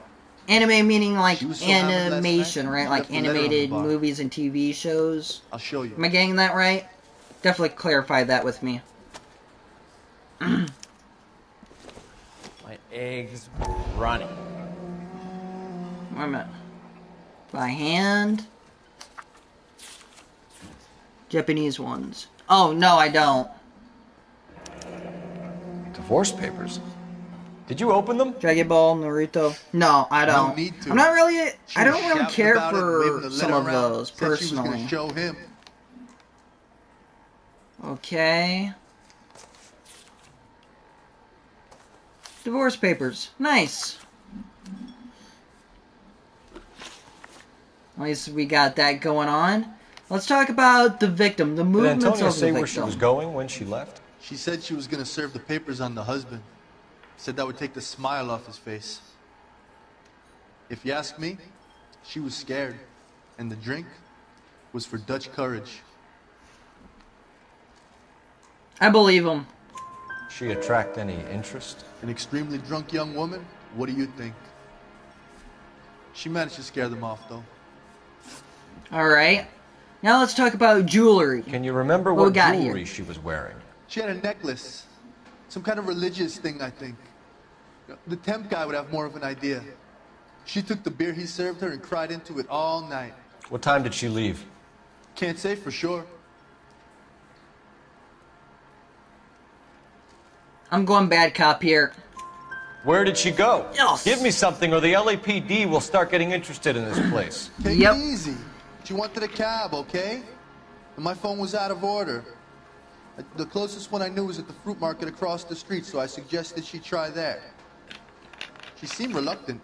Anime meaning like She was so hammered last animation, night, right? she Like left a letter on the animated bar. movies and TV shows. I'll show you. Am I getting that right? Definitely clarify that with me. My eggs running. Wait a minute. By hand? Japanese ones. Oh, no, I don't. Divorce papers. Did you open them? Dragon Ball, Naruto. No, I don't. No need to. I'm not really. She I don't was really shouting care about it, waving for the some letter of around, those said she was personally. gonna show him. Okay. Divorce papers. Nice. At least we got that going on. Let's talk about the victim, the Did movements Antonia of the say victim. where she was going when she left? She said she was gonna serve the papers on the husband. Said that would take the smile off his face. If you ask me, she was scared. And the drink was for Dutch courage. I believe him. She attract any interest? An extremely drunk young woman? What do you think? She managed to scare them off, though. Alright. Now let's talk about jewelry. Can you remember What we what got jewelry here? she was wearing? She had a necklace. Some kind of religious thing, I think. The temp guy would have more of an idea. She took the beer he served her and cried into it all night. What time did she leave? Can't say for sure. I'm going bad cop here. Where did she go? Yes. Give me something or the LAPD will start getting interested in this place. Take it easy. She wanted a cab, okay? And my phone was out of order. The closest one I knew was at the fruit market across the street, so I suggested she try there. She seemed reluctant.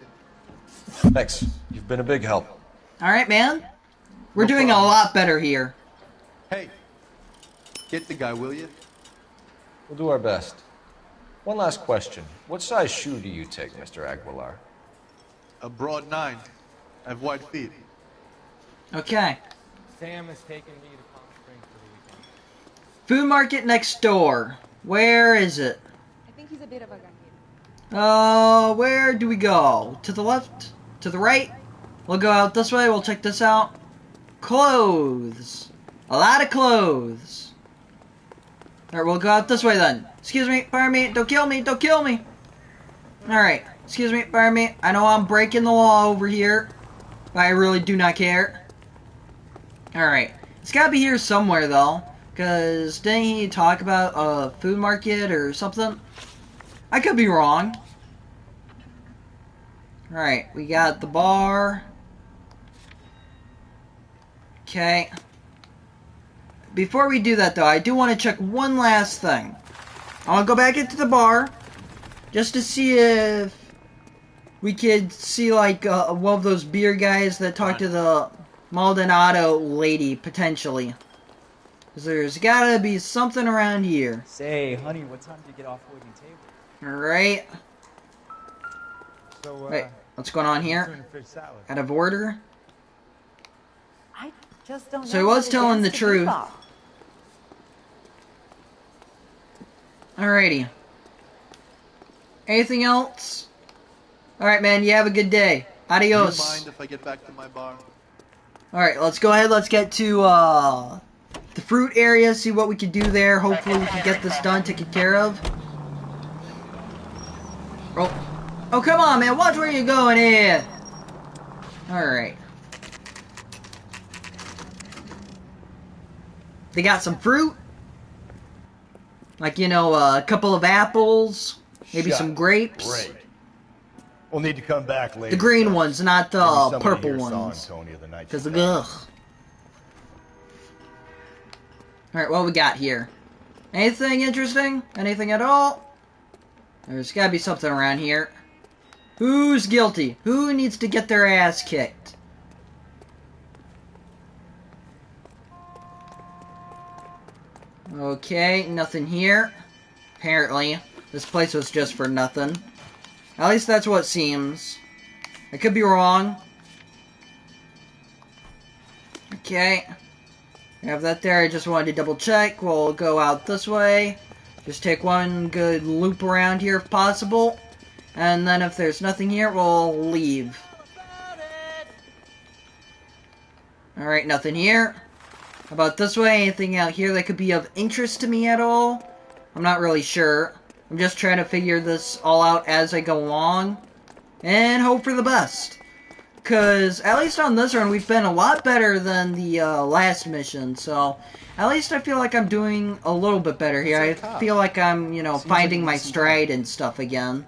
Thanks. You've been a big help. Alright, man. We're doing a lot better here. Hey, get the guy, will you? We'll do our best. One last question. What size shoe do you take, Mr. Aguilar? A broad 9. I have wide feet. Okay. Sam has taken me to Palm Springs for the weekend. Food market next door. Where is it? I think he's a bit of a guy. Where do we go? To the left? To the right? We'll go out this way. We'll check this out. Clothes. A lot of clothes. Alright, we'll go out this way then. Excuse me, pardon me. Don't kill me. Don't kill me. Alright. Excuse me, pardon me. I know I'm breaking the law over here, but I really do not care. Alright. It's gotta be here somewhere, though. Because didn't he talk about a food market or something? I could be wrong. Alright, we got the bar. Okay. Before we do that, though, I do want to check one last thing. I want to go back into the bar just to see if we could see, like, one of those beer guys that talked to the Maldonado lady, potentially. Because there's gotta be something around here. Say, honey, what time did you get off waiting table? Alright. So, wait, what's going on here? Out of order? I just don't know. So he was telling the truth. Alrighty. Anything else? Alright, man, you have a good day. Adios. Do you mind if I get back to my bar? Alright, let's go ahead. Let's get to the fruit area, see what we can do there. Hopefully we can get this done, taken care of. Oh, come on, man. Watch where you're going here. Alright. They got some fruit. Like, you know, a couple of apples. Maybe some grapes. Great. We'll need to come back later. The green ones, not the Maybe purple here saw ones. Antonio the night Because she of died. ugh. Alright, what we got here? Anything interesting? Anything at all? There's gotta be something around here. Who's guilty? Who needs to get their ass kicked? Okay, nothing here. Apparently, this place was just for nothing. At least that's what it seems. I could be wrong. Okay. I have that there. I just wanted to double check. We'll go out this way. Just take one good loop around here if possible. And then if there's nothing here, we'll leave. Alright, nothing here. How about this way? Anything out here that could be of interest to me at all? I'm not really sure. I'm just trying to figure this all out as I go along. And hope for the best. Because, at least on this run, we've been a lot better than the last mission. So, at least I feel like I'm doing a little bit better here. I feel like I'm, you know, finding my stride and stuff again.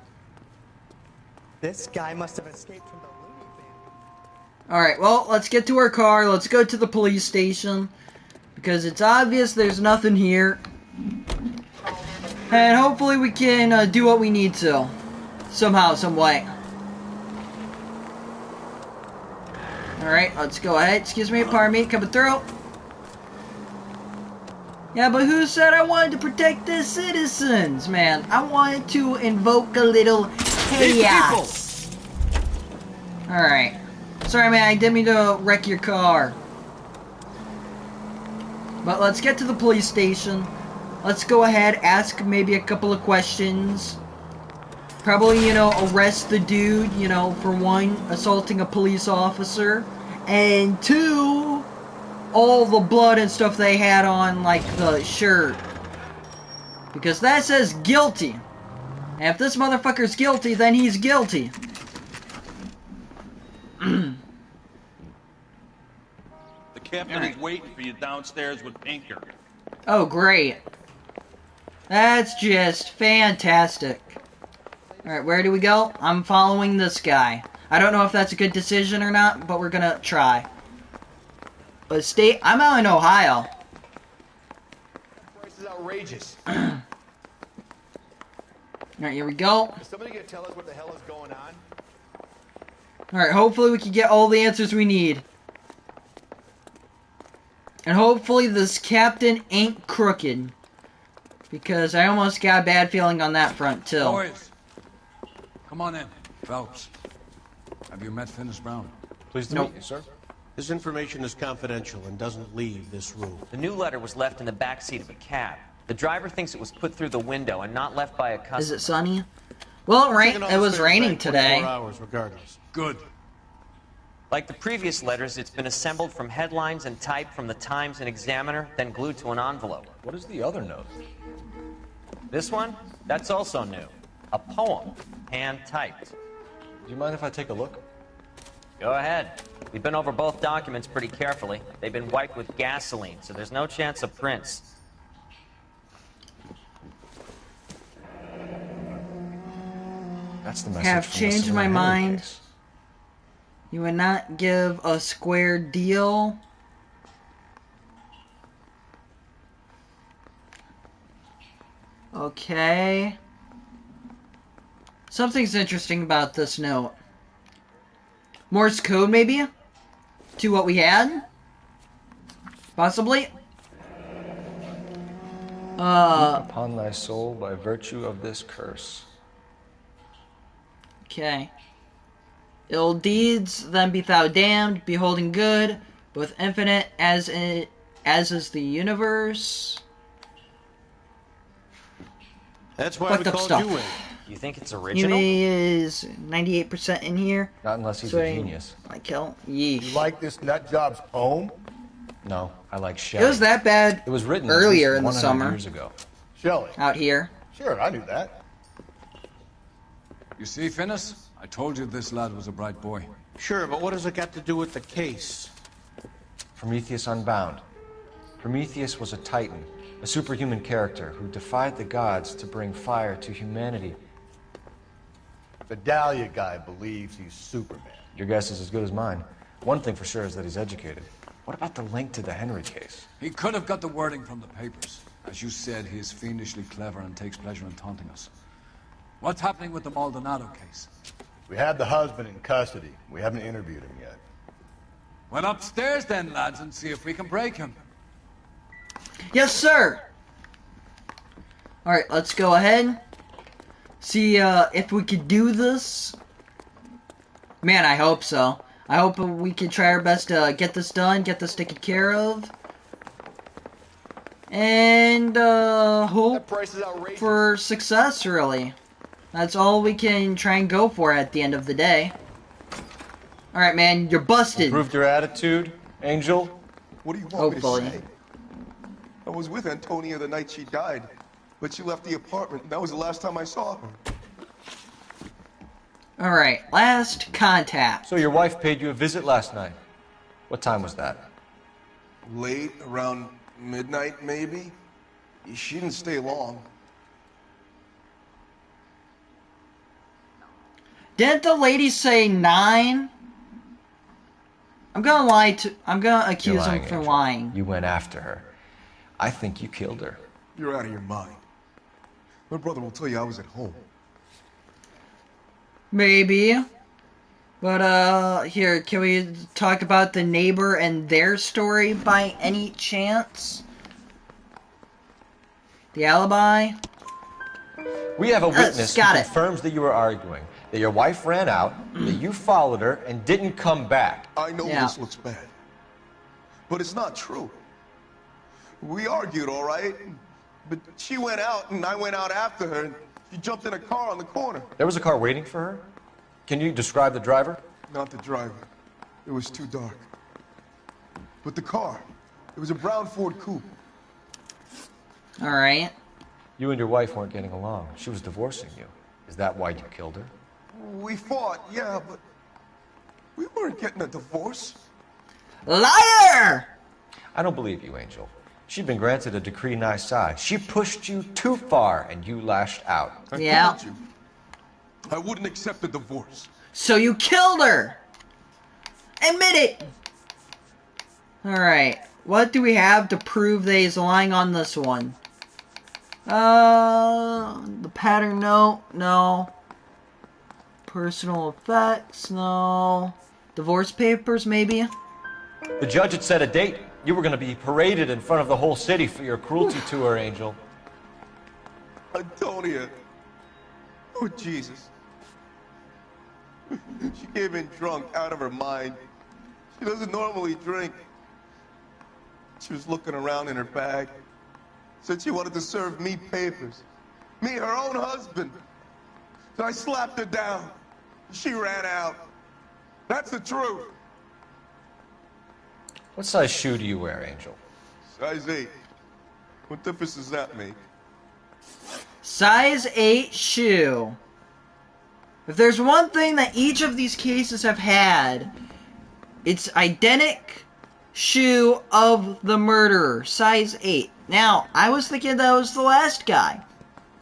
This guy must have escaped from the Looney Bin. Alright, well, let's get to our car. Let's go to the police station. Because it's obvious there's nothing here. And hopefully we can do what we need to. Somehow, some way. Alright, let's go ahead. Excuse me, pardon me, coming through. Yeah, but who said I wanted to protect the citizens, man? I wanted to invoke a little chaos. Alright. Sorry, man, I didn't mean to wreck your car. But let's get to the police station. Let's go ahead, ask maybe a couple of questions. Probably, you know, arrest the dude, you know, for one, assaulting a police officer. And two, all the blood and stuff they had on, like, the shirt. Because that says guilty. And if this motherfucker's guilty, then he's guilty. The captain is waiting for you downstairs with Pinker. Oh, great. That's just fantastic. Alright, where do we go? I'm following this guy. I don't know if that's a good decision or not, but we're gonna try. But I'm out in Ohio. Price is outrageous. Alright, here we go. Is somebody gonna tell us what the hell is going on? Alright, hopefully we can get all the answers we need. And hopefully this captain ain't crooked. Because I almost got a bad feeling on that front, too. Boys, come on in. Phelps, have you met Finis Brown? Pleased to meet you, sir. This information is confidential and doesn't leave this room. The new letter was left in the back seat of a cab. The driver thinks it was put through the window and not left by a customer. Is it sunny? Well, Checking all it the was spaces raining back 24 today. hours, regardless. Good. Like the previous letters, it's been assembled from headlines and type from the Times and Examiner, then glued to an envelope. What is the other note? This one? That's also new. A poem, hand-typed. Do you mind if I take a look? Go ahead. We've been over both documents pretty carefully. They've been wiped with gasoline, so there's no chance of prints. That's the message Have from the changed Sir my Henry mind. case. You would not give a square deal. Okay. Something's interesting about this note. Morse code, maybe? To what we had? Possibly? Look upon thy soul by virtue of this curse. Okay. Ill deeds, then be thou damned, beholding good, both infinite as is the universe. That's why Fucked we up called stuff. you in. You think it's original? He is 98% in here. Not unless he's So a genius. I kill. Yeesh. You like this nut job's poem? No, I like It Shelley. was that bad. It was written earlier in the 100 summer. years ago. Shelley. Out here. Sure, I knew that. You see, Finnis? I told you this lad was a bright boy. Sure, but what has it got to do with the case? Prometheus Unbound. Prometheus was a titan, a superhuman character who defied the gods to bring fire to humanity. The Dahlia guy believes he's Superman. Your guess is as good as mine. One thing for sure is that he's educated. What about the link to the Henry case? He could have got the wording from the papers. As you said, he is fiendishly clever and takes pleasure in taunting us. What's happening with the Maldonado case? We have the husband in custody. We haven't interviewed him yet. Well, upstairs then, lads, and see if we can break him. Yes, sir. Alright, let's go ahead. See if we could do this. Man, I hope so. I hope we can try our best to get this done, get this taken care of. And hope for success, really. That's all we can try and go for at the end of the day. Alright, man, you're busted. Improved your attitude, Angel? What do you want Hopefully. me to say? I was with Antonia the night she died, but she left the apartment. That was the last time I saw her. Alright, last contact. So your wife paid you a visit last night. What time was that? Late, around midnight, maybe? She didn't stay long. Didn't the lady say 9? I'm gonna accuse You're lying, him for Angel. lying. You went after her. I think you killed her. You're out of your mind. My brother will tell you I was at home. Maybe. But, here, can we talk about the neighbor and their story by any chance? The alibi? We have a witness who got it. confirms that you were arguing, that your wife ran out, that you followed her, and didn't come back. I know this looks bad, but it's not true. We argued, all right? But she went out, and I went out after her, and she jumped in a car on the corner. There was a car waiting for her? Can you describe the driver? Not the driver. It was too dark. But the car, it was a brown Ford Coupe. Alright. You and your wife weren't getting along. She was divorcing you. Is that why you killed her? We fought, yeah, but we weren't getting a divorce. Liar! I don't believe you, Angel. She'd been granted a decree nisi. She pushed you too far, and you lashed out. I Yeah. told you, I wouldn't accept a divorce. So you killed her! Admit it! Alright. What do we have to prove that he's lying on this one? The pattern, no. Personal effects, no. Divorce papers, maybe? The judge had set a date. You were going to be paraded in front of the whole city for your cruelty to her, Angel. Antonia. Oh, Jesus. She came in drunk, out of her mind. She doesn't normally drink. She was looking around in her bag. Said she wanted to serve me papers. Me, her own husband. So I slapped her down. She ran out. That's the truth. What size shoe do you wear, Angel? Size 8. What difference does that make? Size 8 shoe. If there's one thing that each of these cases have had, it's identical shoe of the murderer. Size 8. Now, I was thinking that was the last guy.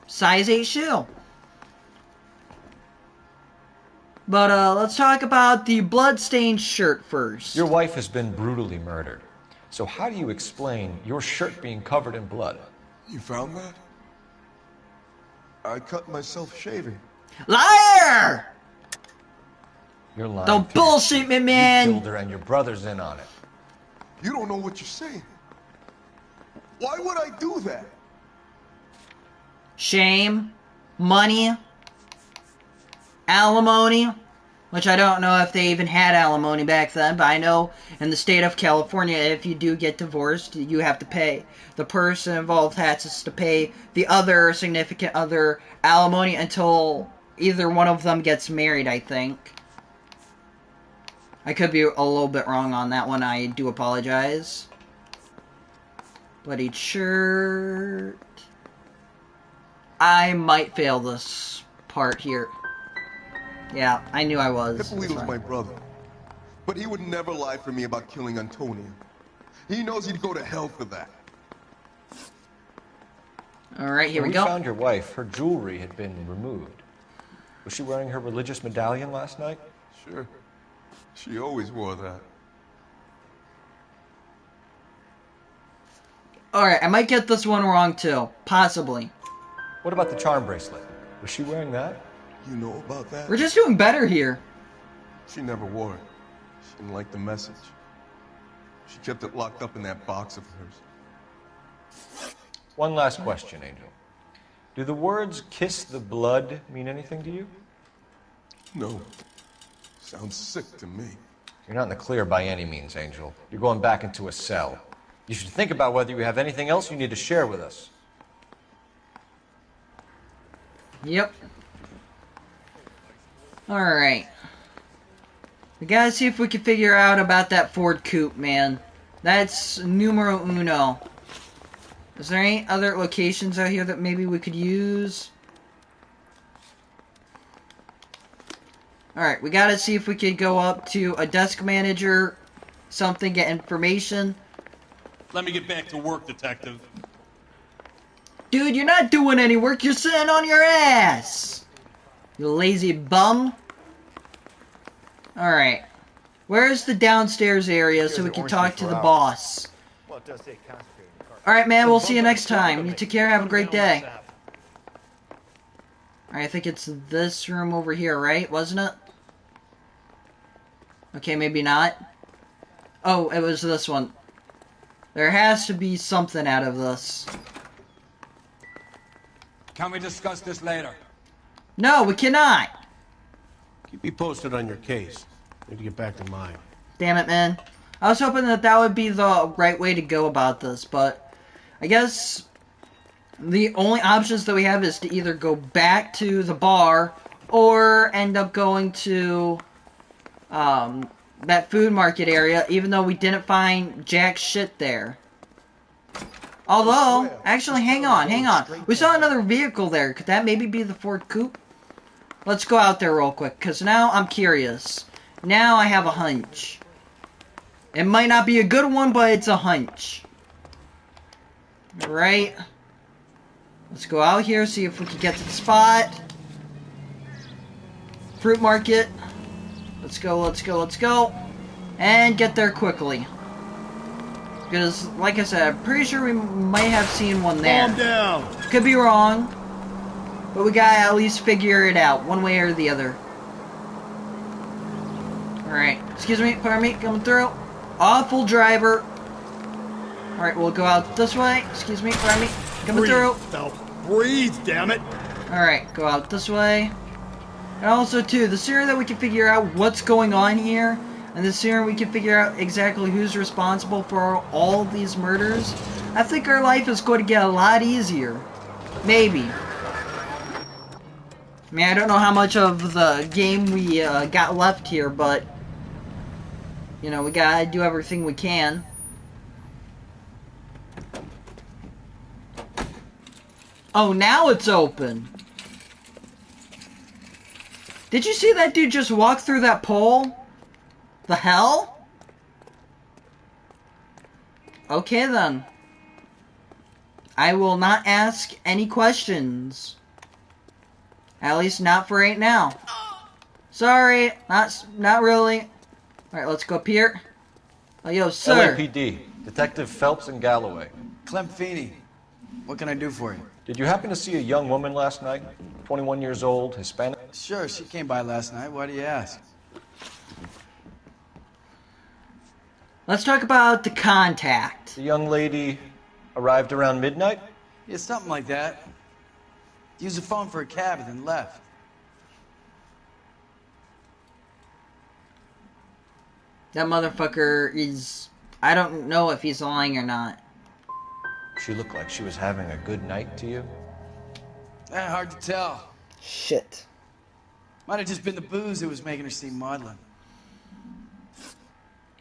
Size 8 shoe. But let's talk about the bloodstained shirt first. Your wife has been brutally murdered. So how do you explain your shirt being covered in blood? You found that? I cut myself shaving. Liar! You're lying. Don't bullshit me, man. You killed her and your brother's in on it. You don't know what you're saying. Why would I do that? Shame, money, alimony, which I don't know if they even had alimony back then, but I know in the state of California, if you do get divorced, you have to pay. The person involved has to pay the other significant other alimony until either one of them gets married, I think. I could be a little bit wrong on that one, I do apologize. Bloodied shirt. I might fail this part here. Yeah, I knew I was. Hippolito's was my brother. But he would never lie for me about killing Antonio. He knows he'd go to hell for that. Alright, here when we go. We found your wife. Her jewelry had been removed. Was she wearing her religious medallion last night? Sure. She always wore that. Alright, I might get this one wrong too. Possibly. What about the charm bracelet? Was she wearing that? You know about that? We're just doing better here. She never wore it. She didn't like the message. She kept it locked up in that box of hers. One last question, Angel. Do the words kiss the blood mean anything to you? No. Sounds sick to me. You're not in the clear by any means, Angel. You're going back into a cell. You should think about whether you have anything else you need to share with us. Yep. Alright. We gotta see if we can figure out about that Ford Coupe, man. That's numero uno. Is there any other locations out here that maybe we could use? Alright, we gotta see if we could go up to a desk manager, something, get information. Let me get back to work, detective. Dude, you're not doing any work, you're sitting on your ass! You lazy bum. Alright. Where's the downstairs area so we can talk to the boss? Alright, man, we'll see you next time. You take care, have a great day. Alright, I think it's this room over here, right? Wasn't it? Okay, maybe not. Oh, it was this one. There has to be something out of this. Can we discuss this later? No, we cannot! Keep me posted on your case. Need to get back to mine. Damn it, man. I was hoping that that would be the right way to go about this, but I guess the only options that we have is to either go back to the bar or end up going to that food market area, even though we didn't find jack shit there. Although, actually, hang on. We saw another vehicle there. Could that maybe be the Ford Coupe? Let's go out there real quick, because now I'm curious. Now I have a hunch. It might not be a good one, but it's a hunch. Alright. Let's go out here, see if we can get to the spot. Fruit market. Let's go. And get there quickly. Because, like I said, I'm pretty sure we might have seen one there. Calm down. Could be wrong. But we gotta at least figure it out, one way or the other. Alright. Excuse me, pardon me, coming through. Awful driver. Alright, we'll go out this way. Excuse me, pardon me, coming through. Now, breathe, damn it. Alright, go out this way. And also, too, the sooner that we can figure out what's going on here, and the sooner we can figure out exactly who's responsible for all of these murders, I think our life is going to get a lot easier. Maybe. I mean, I don't know how much of the game we got left here, but you know, we gotta do everything we can. Oh, now it's open. Did you see that dude just walk through that pole? The hell? Okay then. I will not ask any questions. At least not for right now. Sorry, not really. Alright, let's go up here. Oh, yo, sir. LAPD, Detective Phelps and Galloway. Clem Feeney. What can I do for you? Did you happen to see a young woman last night? 21 years old, Hispanic? Sure, she came by last night. Why do you ask? Let's talk about the contact. The young lady arrived around midnight? Yeah, something like that. Used the phone for a cab and then left. That motherfucker is... I don't know if he's lying or not. She looked like she was having a good night to you? Hard to tell. Shit. Might have just been the booze that was making her seem maudlin.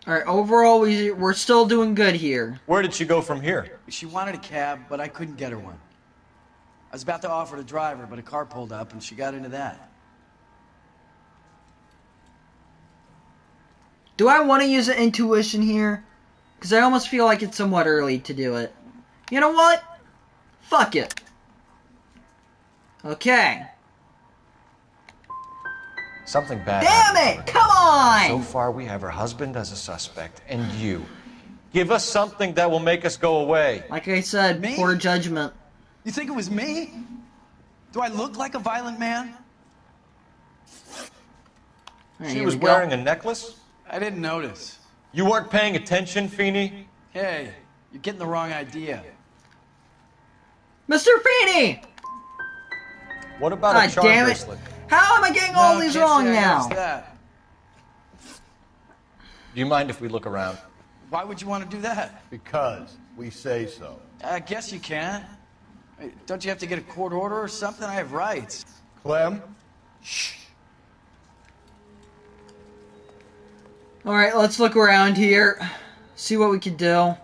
Alright, overall, we're still doing good here. Where did she go from here? She wanted a cab, but I couldn't get her one. I was about to offer to drive her, but a car pulled up and she got into that. Do I want to use an intuition here? Because I almost feel like it's somewhat early to do it. You know what? Fuck it. Okay. Something bad Damn happened it! to her. Come on! So far, we have her husband as a suspect, and you. Give us something that will make us go away. Like I said, Me? poor judgment. You think it was me? Do I look like a violent man? Right, She was wearing a necklace? I didn't notice. You weren't paying attention, Feeney? Hey, you're getting the wrong idea. Mr. Feeney! What about a charm damn it. bracelet? How am I getting all these can't wrong say I now? noticed that. Do you mind if we look around? Why would you want to do that? Because we say so. I guess you can. Hey, don't you have to get a court order or something? I have rights. Clem? Shh. Alright, let's look around here. See what we can do.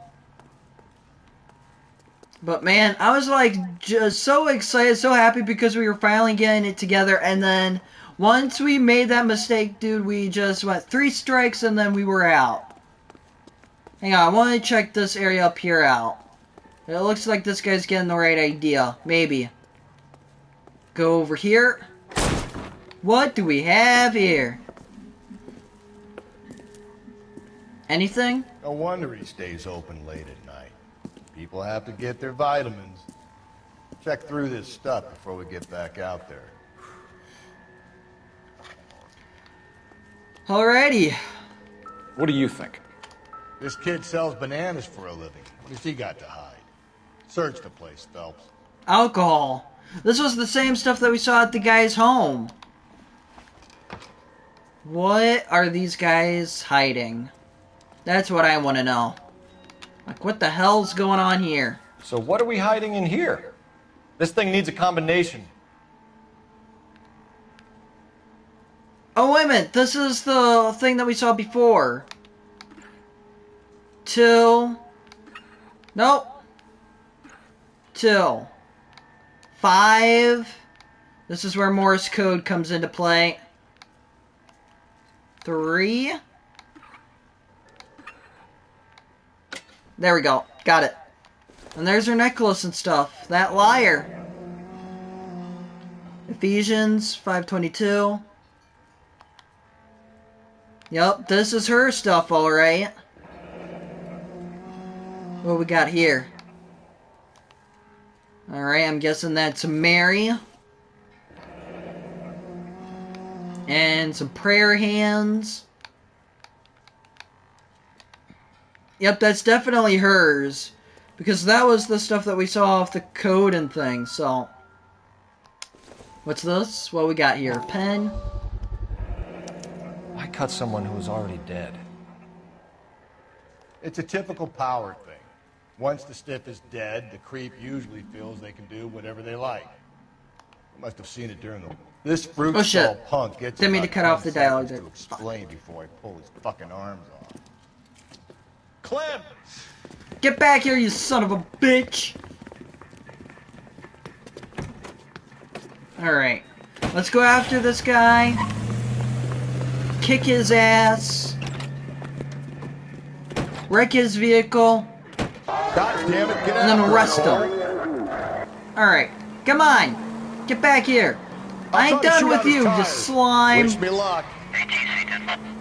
But man, I was like just so excited, so happy because we were finally getting it together. And then once we made that mistake, dude, we just went 3 strikes and then we were out. Hang on, I want to check this area up here out. It looks like this guy's getting the right idea. Maybe. Go over here. What do we have here? Anything? No wonder he stays open late at night. People have to get their vitamins. Check through this stuff before we get back out there. Alrighty. What do you think? This kid sells bananas for a living. What has he got to hide? Search the place, Phelps. Alcohol. This was the same stuff that we saw at the guy's home. What are these guys hiding? That's what I want to know. Like, what the hell's going on here? So what are we hiding in here? This thing needs a combination. Oh, wait a minute. This is the thing that we saw before. 2. Nope. 2. 5. This is where Morse code comes into play. 3. There we go. Got it. And there's her necklace and stuff. That liar. Ephesians 5:22. Yep, this is her stuff, alright. What we got here? Alright, I'm guessing that's Mary. And some prayer hands. Yep, that's definitely hers. Because that was the stuff that we saw off the code and things, so. What's this? What we got here? Pen? Why cut someone who was already dead? It's a typical power thing. Once the stiff is dead, the creep usually feels they can do whatever they like. They must have seen it during the This fruit Oh, shit. stall punk gets Didn't mean to about cut 10 off the dialogue seconds there. to explain before I pull his fucking arms off. Clem! Get back here, you son of a bitch! Alright. Let's go after this guy. Kick his ass. Wreck his vehicle. God damn it, get And then after arrest it, him. Alright. Come on. Get back here. I ain't done with you, you slime. Wish me luck.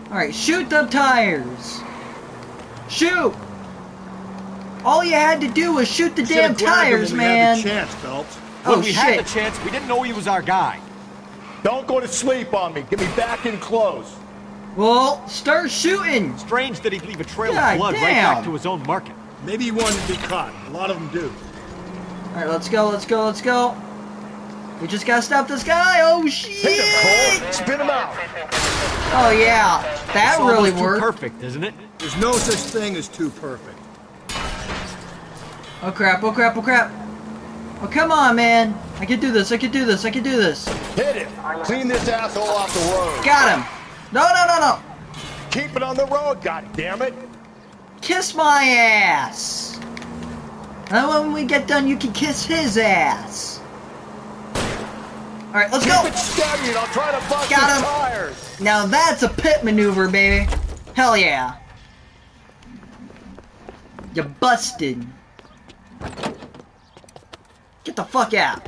Alright, shoot the tires. Shoot! All you had to do was shoot the damn tires, man. Chance, Phelps. When Oh, we shit. had the chance, we didn't know he was our guy. Don't go to sleep on me. Get me back in close. Well, start shooting. Strange that he'd leave a trail God of blood right damn. back to his own market. Maybe he wanted to be caught. A lot of them do. Alright, let's go, let's go, let's go. We just gotta stop this guy. Oh, shit. Hit him, Cole. Spin him out. Oh, yeah. That It's really almost worked. too perfect, isn't it? There's no such thing as too perfect. Oh, crap, oh, crap, oh, crap. Oh, come on, man. I can do this, I can do this, I can do this. Hit him. Clean this asshole off the road. Got him. No, no, no, no. Keep it on the road, goddammit. Kiss my ass. And when we get done, you can kiss his ass. Alright, let's go. Keep it steady and I'll try to bust Got his him. tires. Now that's a pit maneuver, baby. Hell yeah. You busted. Get the fuck out.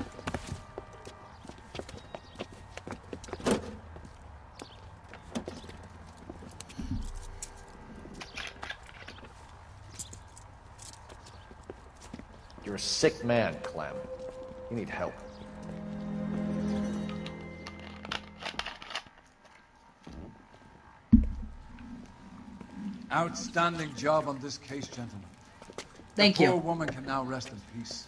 You're a sick man, Clem. You need help. Outstanding job on this case, gentlemen. Thank the you. poor woman can now rest in peace.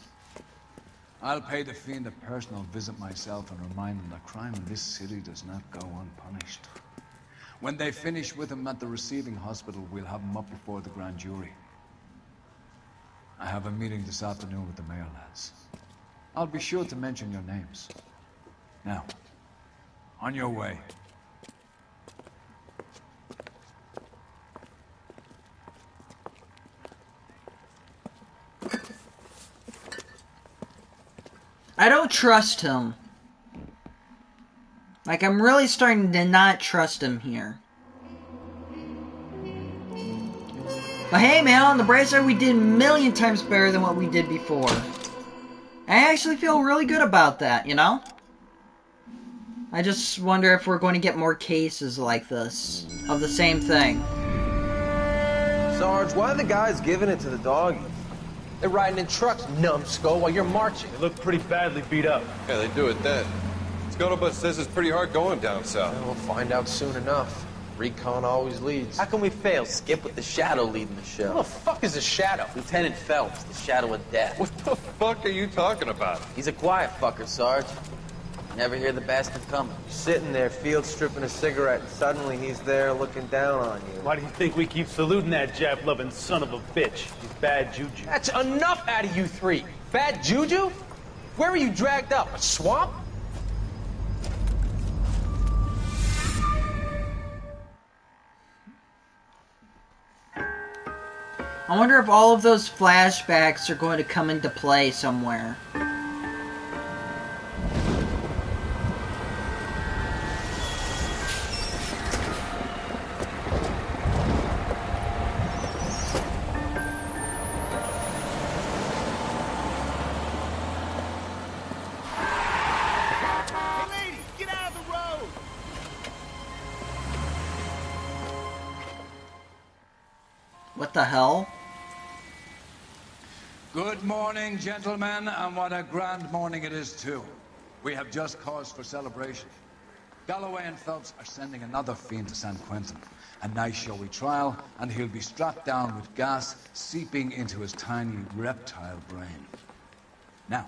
I'll pay the fiend a personal visit myself and remind him that crime in this city does not go unpunished. When they finish with him at the receiving hospital, we'll have him up before the grand jury. I have a meeting this afternoon with the mayor, lads. I'll be sure to mention your names. Now, on your way. I don't trust him. Like, I'm really starting to not trust him here. But hey, man, on the bright side, we did a million times better than what we did before. I actually feel really good about that, you know? I just wonder if we're going to get more cases like this, of the same thing. Sarge, why are the guys giving it to the doggies? They're riding in trucks, numbskull, while you're marching. They look pretty badly beat up. Yeah, they do it then. Scuttlebutt says it's pretty hard going down south. Yeah, we'll find out soon enough. Recon always leads. How can we fail? Skip with the Shadow leading the show. Who the fuck is the Shadow? Lieutenant Phelps, the Shadow of Death. What the fuck are you talking about? He's a quiet fucker, Sarge. Never hear the bastard coming. You're sitting there, field stripping a cigarette, and suddenly he's there looking down on you. Why do you think we keep saluting that Jap-loving son of a bitch? He's bad juju. That's enough out of you three. Bad juju? Where were you dragged up? A swamp? I wonder if all of those flashbacks are going to come into play somewhere. What the hell? Good morning, gentlemen, and what a grand morning it is, too. We have just cause for celebration. Galloway and Phelps are sending another fiend to San Quentin. A nice showy trial, and he'll be strapped down with gas seeping into his tiny reptile brain. Now,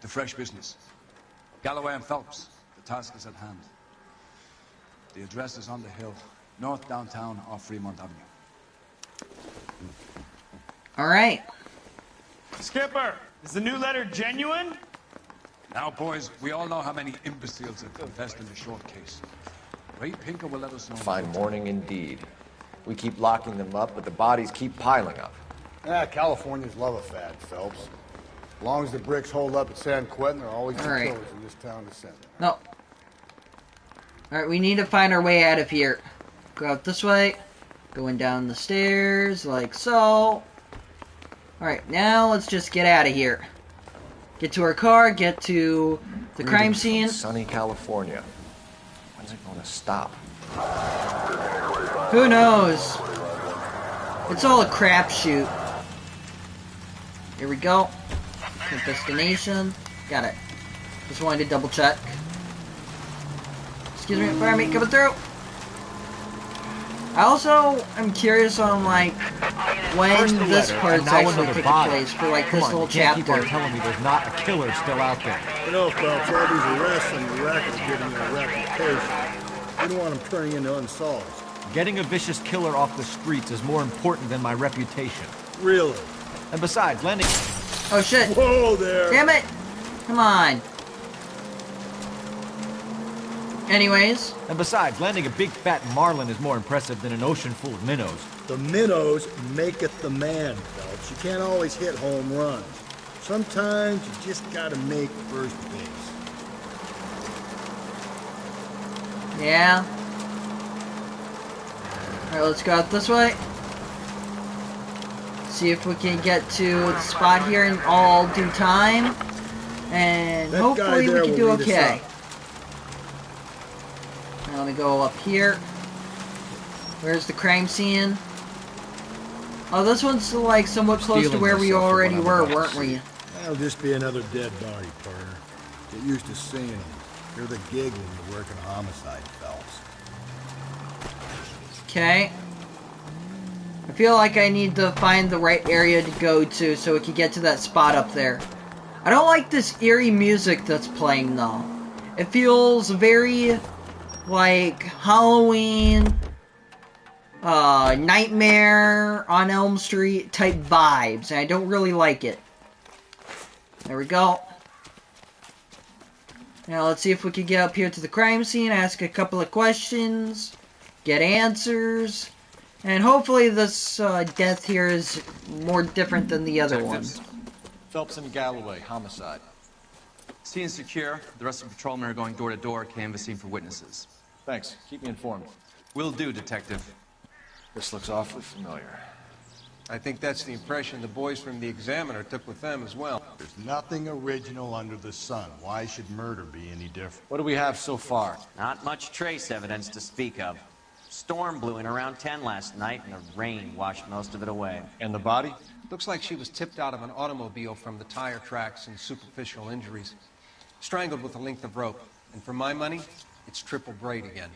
to fresh business. Galloway and Phelps, the task is at hand. The address is on the hill, north downtown off Fremont Avenue. All right. Skipper, is the new letter genuine? Now, boys, we all know how many imbeciles have confessed in the short case. Ray Pinker will let us know. Fine morning indeed. We keep locking them up, but the bodies keep piling up. Californians love a fad, Phelps. As long as the bricks hold up at San Quentin, there are always two Alright. killers in this town to send. No. Alright, we need to find our way out of here. Go out this way. Going down the stairs, like so. Alright, now let's just get out of here. Get to our car, get to the crime Greetings scene. from sunny California. When's it going to stop? Who knows? It's all a crapshoot. Here we go. Click destination. Got it. Just wanted to double check. Excuse me, fire me coming through. I also am curious on like when this part's actually taking place for like this whole chapter. Keep on telling me there's not a killer still out there. You know, Phelps, all these arrests on the record are giving you a reputation. You don't want them turning into unsolved. Getting a vicious killer off the streets is more important than my reputation. Really? And besides, landing... Oh shit! Whoa there! Damn it! Come on. Anyways. And besides, landing a big fat marlin is more impressive than an ocean full of minnows. The minnows maketh the man, Phelps. You can't always hit home runs. Sometimes you just gotta make first base. Yeah. Alright, let's go out this way. See if we can get to the spot here in all due time. And That hopefully guy we there can do will lead us okay. up. Now let me go up here. Where's the crime scene? Oh, this one's like somewhat close to where we already were, weren't we? That'll just be another dead body, partner. Get used to seeing them. You're the gig when you're working homicide, Phelps. Okay. I feel like I need to find the right area to go to so we can get to that spot up there. I don't like this eerie music that's playing though. It feels very like Halloween, Nightmare on Elm Street type vibes, and I don't really like it. There we go. Now let's see if we can get up here to the crime scene, ask a couple of questions, get answers, and hopefully this death here is more different than the other one. Phelps and Galloway, homicide. Scene secure. The rest of the patrolmen are going door to door, canvassing for witnesses. Thanks. Keep me informed. Will do, Detective. This looks awfully familiar. I think that's the impression the boys from the Examiner took with them as well. There's nothing original under the sun. Why should murder be any different? What do we have so far? Not much trace evidence to speak of. Storm blew in around 10 last night, and the rain washed most of it away. And the body? Looks like she was tipped out of an automobile from the tire tracks and superficial injuries. Strangled with a length of rope. And for my money, it's triple braid again.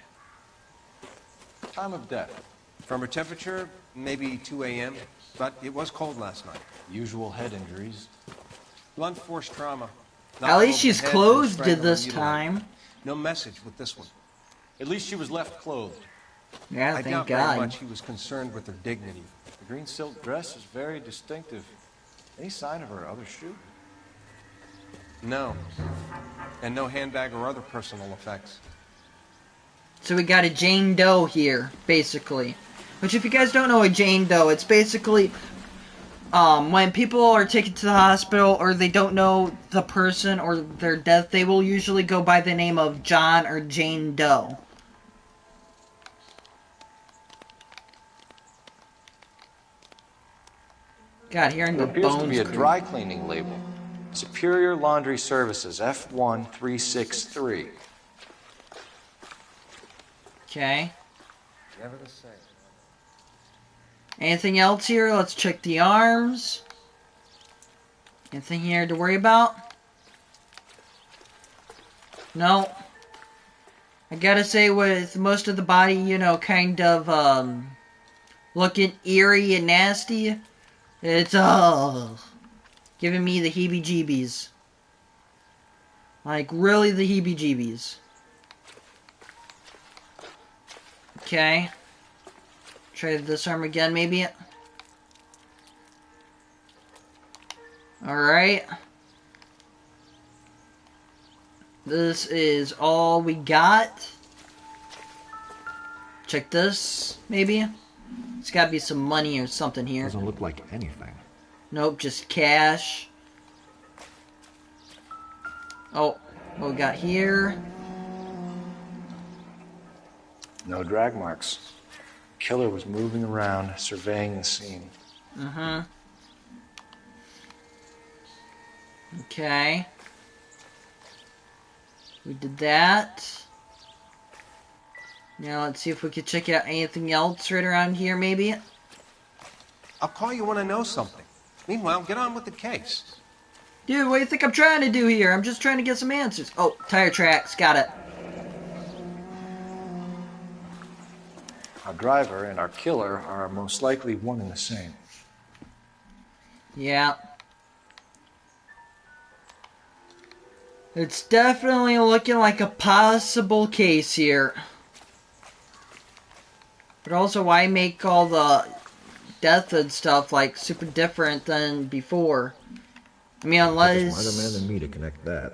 Time of death? From her temperature, maybe 2 a.m., but it was cold last night. Usual head injuries. Blunt force trauma. At least she's clothed this time. No message with this one. At least she was left clothed. Yeah, I thank doubt God. very much he was concerned with her dignity. The green silk dress is very distinctive. Any sign of her other shoe? No. And no handbag or other personal effects. So we got a Jane Doe here, basically. Which, if you guys don't know a Jane Doe, it's basically when people are taken to the hospital or they don't know the person or their death, they will usually go by the name of John or Jane Doe. God, hearing the There appears to be a bones dry cleaning label. Superior Laundry Services, F1363. Okay. Never the same. Anything else here? Let's check the arms. Anything here to worry about? No. I gotta say, with most of the body, you know, kind of, looking eerie and nasty, it's, giving me the heebie-jeebies. Like, really the heebie-jeebies. Okay. Try this arm again, maybe. Alright. This is all we got. Check this, maybe. It's gotta be some money or something here. Doesn't look like anything. Nope, just cash. Oh, what we got here? No drag marks. Killer was moving around, surveying the scene. Mm-hmm. Okay. We did that. Now let's see if we can check out anything else right around here, maybe. I'll call you when I know something. Meanwhile, get on with the case. Dude, what do you think I'm trying to do here? I'm just trying to get some answers. Oh, tire tracks. Got it. Our driver and our killer are most likely one and the same. Yeah. It's definitely looking like a possible case here. But also, why make all the death and stuff like super different than before? I mean, unless Smarter man than me to connect that.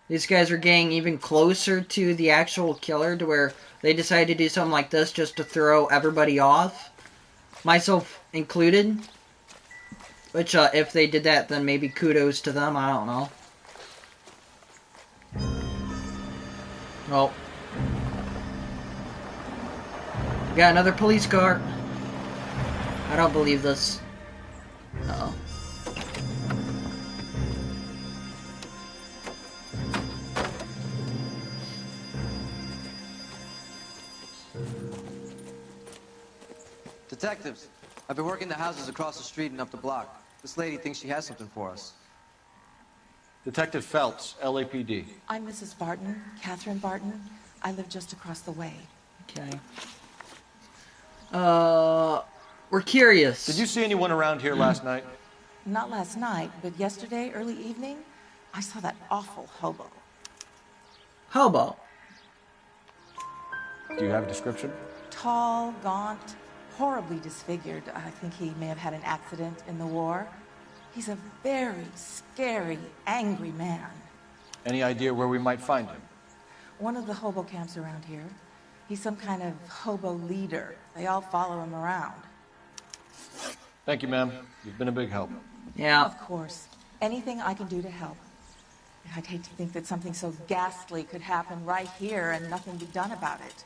these guys are getting even closer to the actual killer to where they decide to do something like this just to throw everybody off. Myself included. Which, if they did that, then maybe kudos to them, I don't know. Well. We got another police car. I don't believe this. Uh-oh. Detectives, I've been working the houses across the street and up the block. This lady thinks she has something for us. Detective Phelps, LAPD. I'm Mrs. Barton, Catherine Barton. I live just across the way. Okay. We're curious. Did you see anyone around here last night? Not last night, but yesterday, early evening, I saw that awful hobo. Hobo? Do you have a description? Tall, gaunt, horribly disfigured. I think he may have had an accident in the war. He's a very scary, angry man. Any idea where we might find him? One of the hobo camps around here. He's some kind of hobo leader. They all follow him around. Thank you, ma'am. You've been a big help. Yeah. Of course. Anything I can do to help. I'd hate to think that something so ghastly could happen right here and nothing be done about it.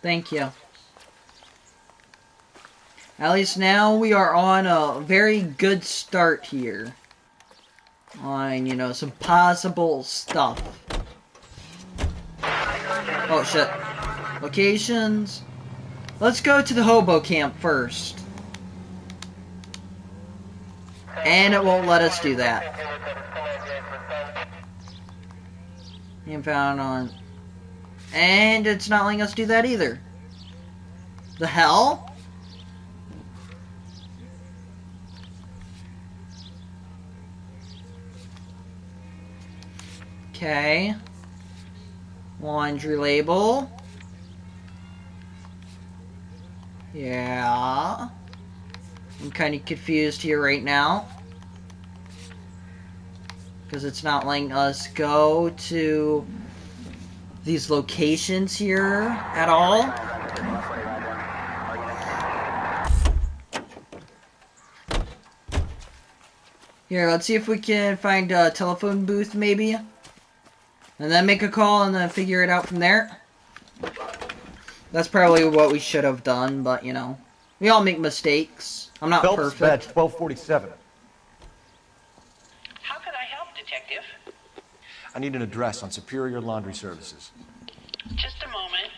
Thank you. At least now we are on a very good start here. On, you know, some possible stuff. Oh, shit. Locations. Let's go to the hobo camp first. And it won't let us do that. Name found on... And it's not letting us do that either. The hell? Okay. Laundry label. Yeah. I'm kind of confused here right now. Because it's not letting us go to these locations here at all. Here, let's see if we can find a telephone booth maybe. And then make a call and then figure it out from there. That's probably what we should have done, but you know. We all make mistakes. I'm not Phelps, perfect. Badge 1247. How can I help, Detective? I need an address on Superior Laundry Services. Just a moment.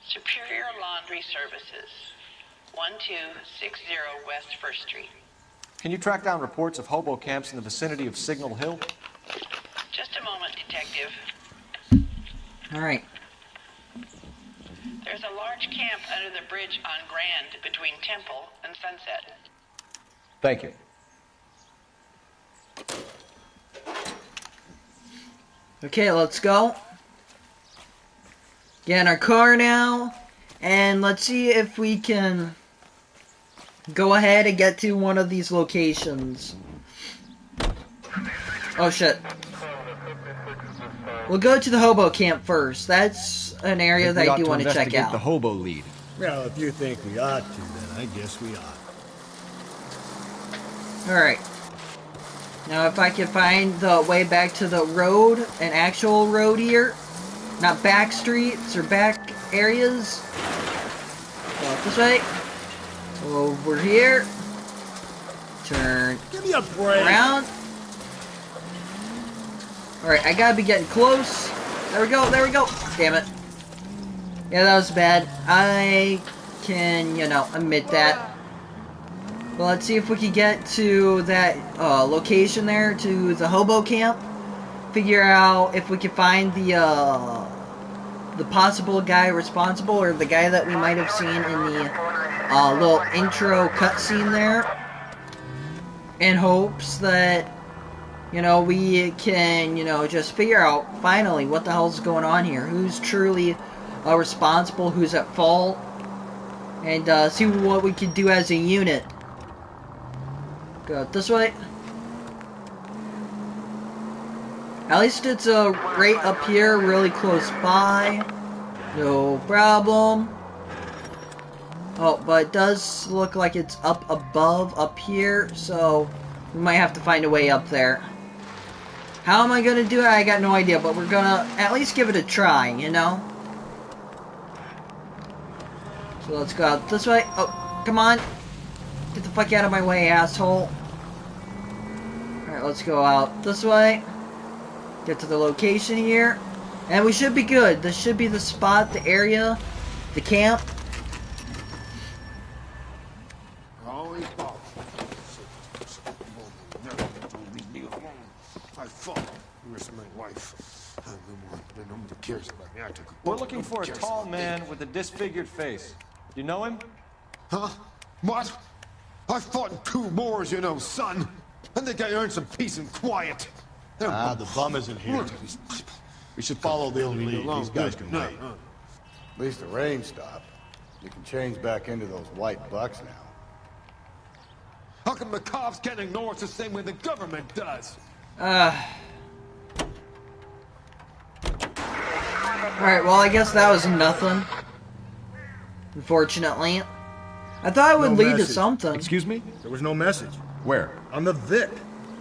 Superior Laundry Services, 1260 West 1st Street. Can you track down reports of hobo camps in the vicinity of Signal Hill? Just a moment, Detective. Alright. There's a large camp under the bridge on Grand between Temple and Sunset. Thank you. Okay, let's go. Get in our car now. And let's see if we can go ahead and get to one of these locations. Oh shit. We'll go to the hobo camp first. That's an area that I do want to check out. The hobo lead. Well, if you think we ought to, then I guess we ought. Alright. Now if I can find the way back to the road, an actual road here, not back streets or back areas. Go this way. Over here. Turn. Give me a break. Around. Alright, I gotta be getting close. There we go, there we go. Damn it. Yeah, that was bad. I can, you know, admit that. Well, let's see if we can get to that location there, to the hobo camp. Figure out if we can find the possible guy responsible, or the guy that we might have seen in the little intro cutscene there. In hopes that, you know, we can, you know, just figure out, finally, what the hell's going on here. Who's truly responsible, who's at fault. And see what we can do as a unit. Go this way. At least it's right up here, really close by. No problem. Oh, but it does look like it's up above, up here, so we might have to find a way up there. How am I gonna do it? I got no idea, but we're gonna at least give it a try, you know? So let's go out this way. Oh, come on. Get the fuck out of my way, asshole. Alright, let's go out this way. Get to the location here. And we should be good. This should be the spot, the area, the camp. We're looking for a tall man with a disfigured face. You know him? Huh? What? I fought in 2 wars, you know, son. I think I earned some peace and quiet. Ah, the bum isn't here. We should follow the lead. These guys can wait. At least the rain stopped. You can change back into those white bucks now. How come the cops can't ignore us the same way the government does? Alright, well, I guess that was nothing. Unfortunately. I thought it would lead to something. Excuse me? There was no message. Where? On the Vic.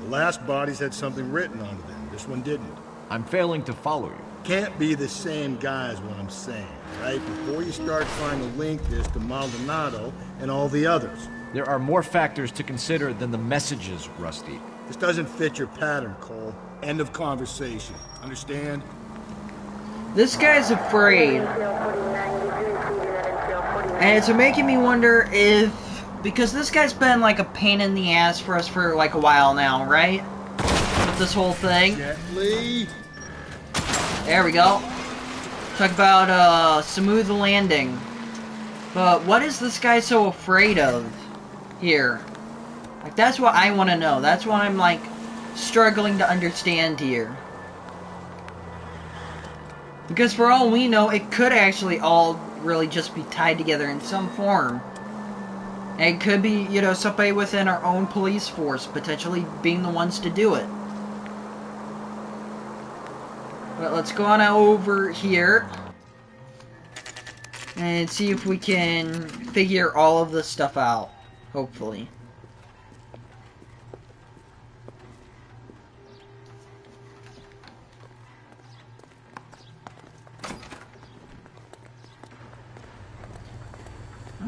The last bodies had something written on them. This one didn't. I'm failing to follow you. Can't be the same guy is what I'm saying, right? Before you start trying to link this to Maldonado and all the others. There are more factors to consider than the messages, Rusty. This doesn't fit your pattern, Cole. End of conversation. Understand? This guy's afraid. And it's making me wonder if... Because this guy's been like a pain in the ass for us for like a while now, right? With this whole thing. Gently. There we go. Talk about smooth landing. But what is this guy so afraid of here? Like, that's what I want to know. That's what I'm like struggling to understand here. Because for all we know, it could actually all really just be tied together in some form. And it could be, you know, somebody within our own police force potentially being the ones to do it. But let's go on over here and see if we can figure all of this stuff out, hopefully.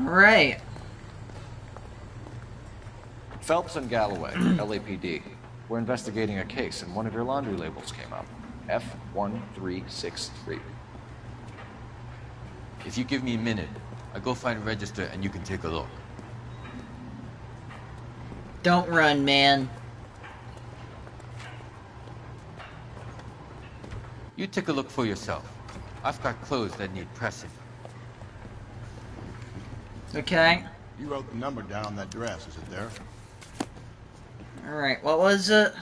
Alright. Phelps and Galloway, LAPD. We're investigating a case, and one of your laundry labels came up. F1363. If you give me a minute, I'll go find a register and you can take a look. Don't run, man. You take a look for yourself. I've got clothes that need pressing. Okay. You wrote the number down on that dress, is it there? Alright, what was it?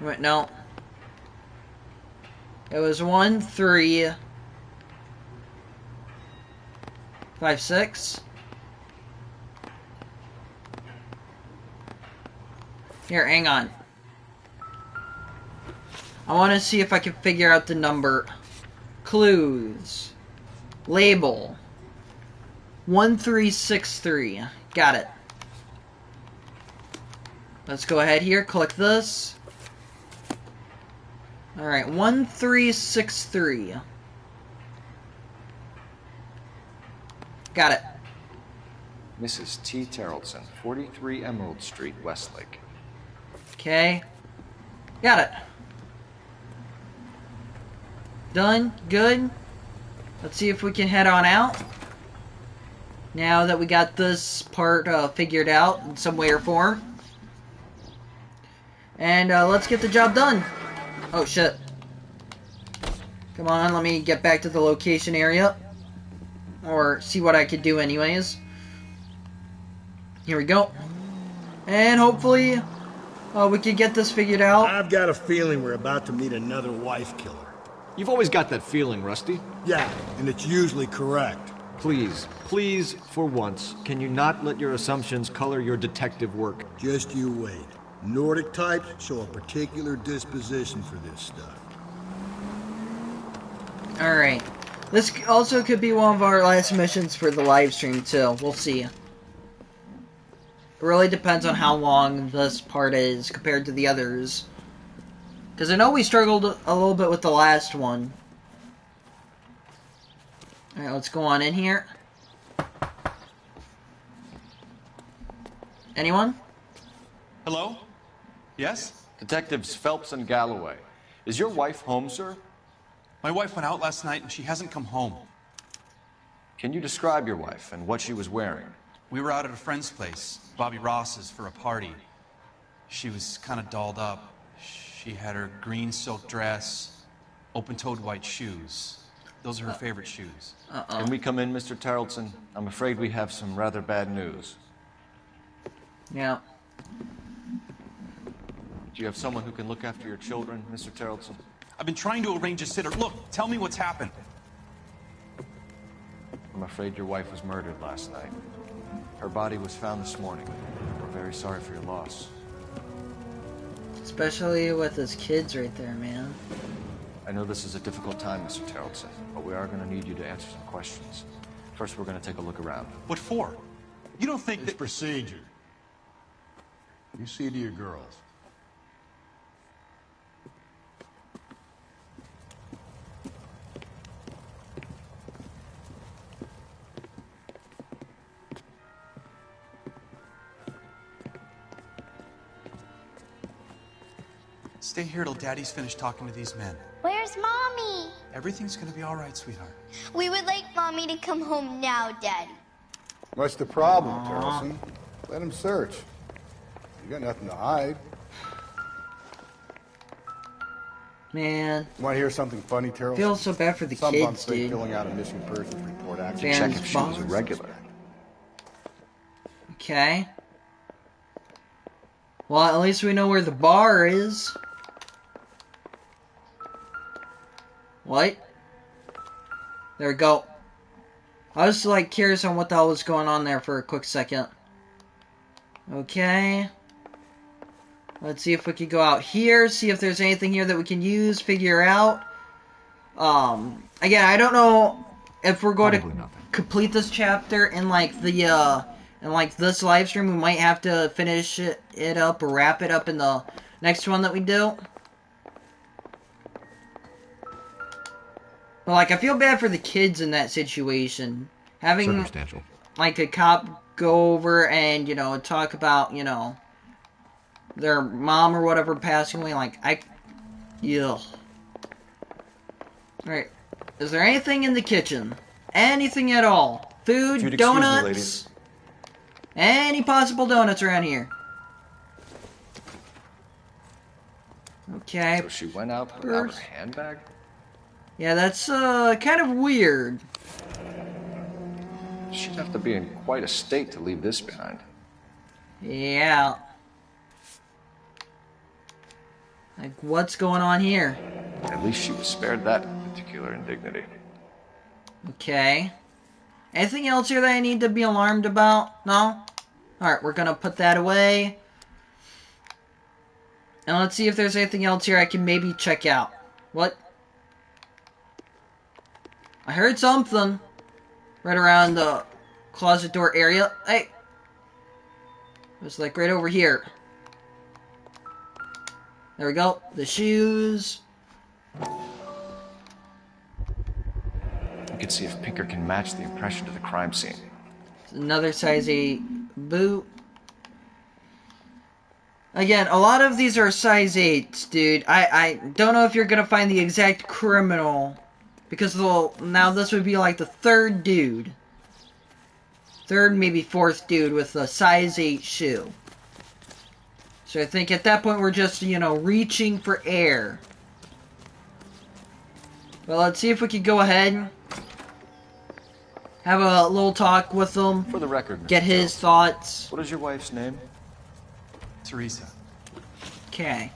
Wait, no. It was 1356. Here, hang on. I want to see if I can figure out the number. Clues. Label. 1363. Got it. Let's go ahead here. Click this. Alright, 1363. Got it. Mrs. T. Terrellson, 43 Emerald Street, Westlake. Okay. Got it. Done. Good. Let's see if we can head on out. Now that we got this part figured out in some way or form. And let's get the job done. Oh, shit. Come on, let me get back to the location area. Or see what I could do anyways. Here we go. And hopefully we can get this figured out. I've got a feeling we're about to meet another wife killer. You've always got that feeling, Rusty. Yeah, and it's usually correct. Please, please, for once, can you not let your assumptions color your detective work? Just you wait. Nordic types show a particular disposition for this stuff. Alright. This also could be one of our last missions for the live stream, too. We'll see. It really depends on how long this part is compared to the others. Because I know we struggled a little bit with the last one. Alright, let's go on in here. Anyone? Hello? Yes? Detectives Phelps and Galloway. Is your wife home, sir? My wife went out last night and she hasn't come home. Can you describe your wife and what she was wearing? We were out at a friend's place, Bobby Ross's, for a party. She was kind of dolled up. She had her green silk dress, open-toed white shoes. Those are her favorite shoes. Can we come in, Mr. Tarleton? I'm afraid we have some rather bad news. Yeah. Do you have someone who can look after your children, Mr. Tarleton? I've been trying to arrange a sitter. Look, tell me what's happened. I'm afraid your wife was murdered last night. Her body was found this morning. We're very sorry for your loss. Especially with his kids right there, man. I know this is a difficult time, Mr. Tarleton, but we are going to need you to answer some questions. First, we're going to take a look around. What for? You don't think it's that... procedure. You see to your girls. Stay here till Daddy's finished talking to these men. Where's Mommy? Everything's gonna be all right, sweetheart. We would like Mommy to come home now, Daddy. What's the problem, Tarleton? Let him search. You got nothing to hide. Man. You want to hear something funny, Tarleton? Feel so bad for the Some kids, bumps think dude. filling out a missing persons report actually Fans check if she was bumps. irregular. Okay. Well, at least we know where the bar is. What? There we go. I was like curious on what the hell was going on there for a quick second. Okay. Let's see if we can go out here, see if there's anything here that we can use, figure out. Again, I don't know if we're going to complete this chapter in like the in like this live stream. We might have to finish it up or wrap it up in the next one that we do. But like, I feel bad for the kids in that situation. Having Circumstantial. like a cop go over and, you know, talk about, you know, their mom or whatever passing away, like, ugh. Alright. Is there anything in the kitchen? Anything at all? Food, If you'd excuse me, donuts? ladies. Any possible donuts around here? Okay. So she went out without her handbag? Yeah, that's kind of weird. She'd have to be in quite a state to leave this behind. Yeah. Like, what's going on here? At least she was spared that particular indignity. Okay. Anything else here that I need to be alarmed about? No? Alright, we're gonna put that away. And let's see if there's anything else here I can maybe check out. What? I heard something right around the closet door area. Hey! It was like right over here. There we go. The shoes. You can see if Pinker can match the impression to the crime scene. Another size 8 boot. Again, a lot of these are size 8s, dude. I don't know if you're gonna find the exact criminal, because now this would be like the third dude. Third, maybe fourth dude with a size 8 shoe. So I think at that point we're just, reaching for air. Well, let's see if we can go ahead, have a little talk with him. For the record, Mr. Get his Jones, thoughts. What is your wife's name? Teresa. Okay.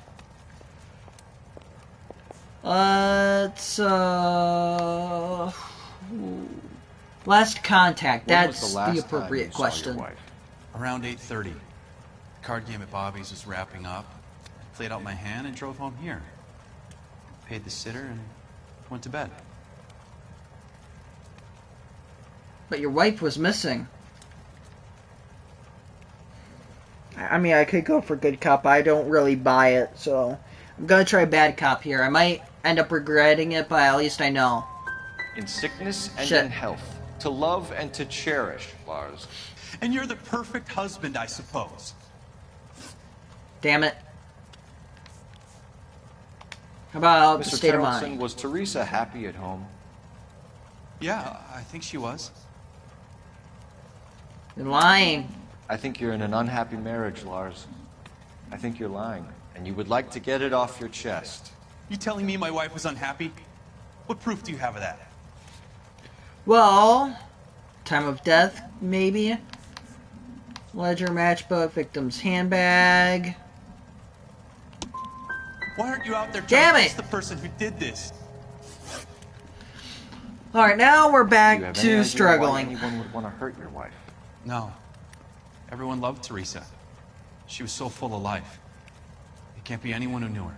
Let's, last contact. When was That's the last the time appropriate you saw question. your wife? Around 8:30. Card game at Bobby's was wrapping up. Played out my hand and drove home here. Paid the sitter and went to bed. But your wife was missing. I mean, I could go for good cop, but I don't really buy it, so I'm gonna try bad cop here. I might end up regretting it, but at least I know. In sickness and Shit. in health. To love and to cherish, Lars. And you're the perfect husband, I suppose. Damn it. How about the Mr. state of Tarleton, mind? was Teresa happy at home? Yeah, I think she was. You're lying. I think you're in an unhappy marriage, Lars. I think you're lying, and you would like to get it off your chest. You telling me my wife was unhappy? What proof do you have of that? Well, time of death, maybe. Ledger, matchbook, victim's handbag. Why aren't you out there Damn trying to it! fix the person who did this? Alright, now we're Do you back have any to idea why struggling. anyone would want to hurt your wife? No. Everyone loved Teresa. She was so full of life. It can't be anyone who knew her.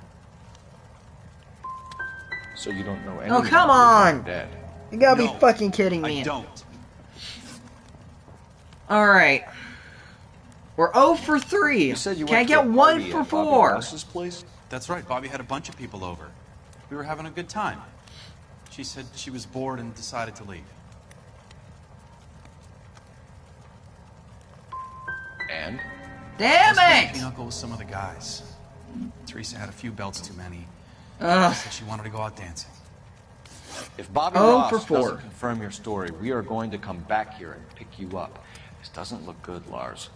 So you don't know Oh, anyone come who's on! dead. You gotta No, be fucking kidding me. I don't. Alright. We're 0 for 3. You said you Can I went to get a 1 party for at Bobby 4? Ross's place? That's right. Bobby had a bunch of people over. We were having a good time. She said she was bored and decided to leave. And? Damn I it! was uncle with some of the guys. Teresa had a few belts too many. Ugh. Said she wanted to go out dancing. If Bobby Oh, Ross for 4. doesn't confirm your story, we are going to come back here and pick you up. This doesn't look good, Lars.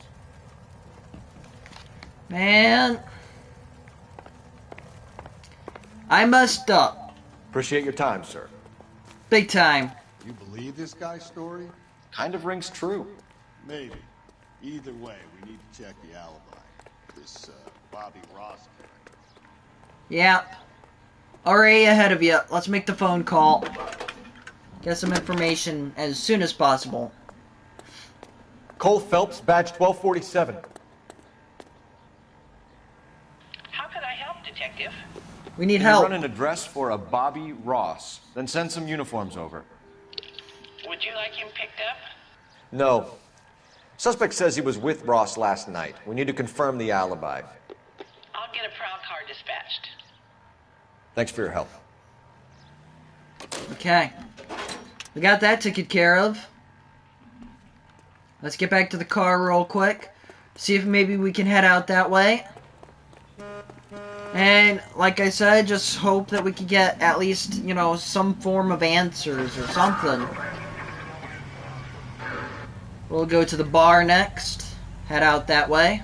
Man. I messed up. Appreciate your time, sir. Big time. You believe this guy's story? Kind of rings true. Maybe. Either way, we need to check the alibi. This, Bobby Ross character. Yep. Already ahead of you. Let's make the phone call. Get some information as soon as possible. Cole Phelps, badge 1247. How could I help, Detective? We need Can you help. run an address for a Bobby Ross, then send some uniforms over. Would you like him picked up? No. Suspect says he was with Ross last night. We need to confirm the alibi. I'll get a prowl car dispatched. Thanks for your help. Okay. We got that taken care of. Let's get back to the car real quick. See if maybe we can head out that way. And, like I said, just hope that we can get at least, some form of answers or something. We'll go to the bar next. Head out that way.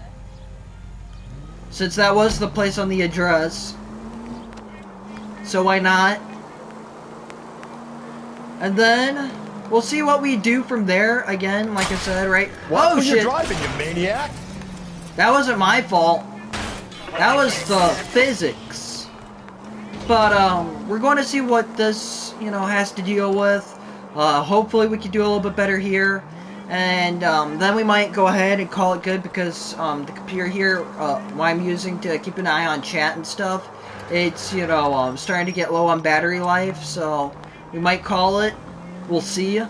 Since that was the place on the address. So why not? And then we'll see what we do from there. Again, like I said, right? Watch Whoa, when shit! you're driving, you maniac! That wasn't my fault. That was the physics. But we're going to see what this, has to deal with. Hopefully we can do a little bit better here. And then we might go ahead and call it good because the computer here, what I'm using to keep an eye on chat and stuff, it's, you know, starting to get low on battery life, so we might call it. We'll see.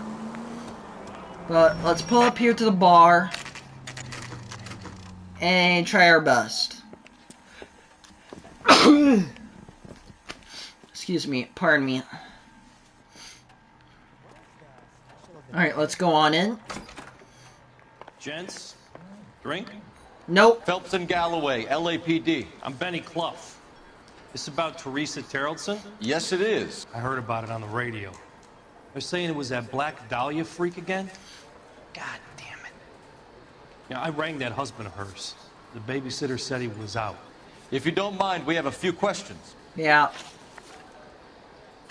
But let's pull up here to the bar and try our best. Excuse me, pardon me. Alright, let's go on in. Gents, drink? Nope. Phelps and Galloway, LAPD. I'm Benny Clough. This about Teresa Terrellson? Yes, it is. I heard about it on the radio. They're saying it was that Black Dahlia freak again? God damn it. Yeah, I rang that husband of hers. The babysitter said he was out. If you don't mind, we have a few questions. Yeah.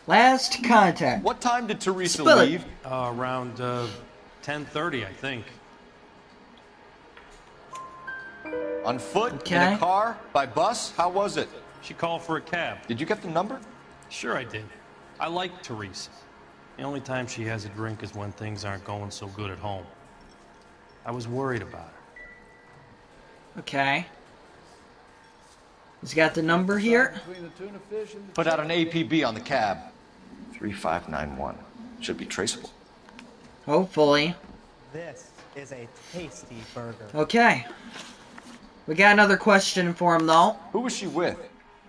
Last contact. What time did Teresa Spill leave? Around 10:30, I think. On foot? Okay. In a car? By bus? How was it? She called for a cab. Did you get the number? Sure I did. I like Teresa. The only time she has a drink is when things aren't going so good at home. I was worried about her. Okay. He's got the number here. Put out an APB on the cab. 3591. Should be traceable. Hopefully. This is a tasty burger. Okay. We got another question for him, though. Who was she with?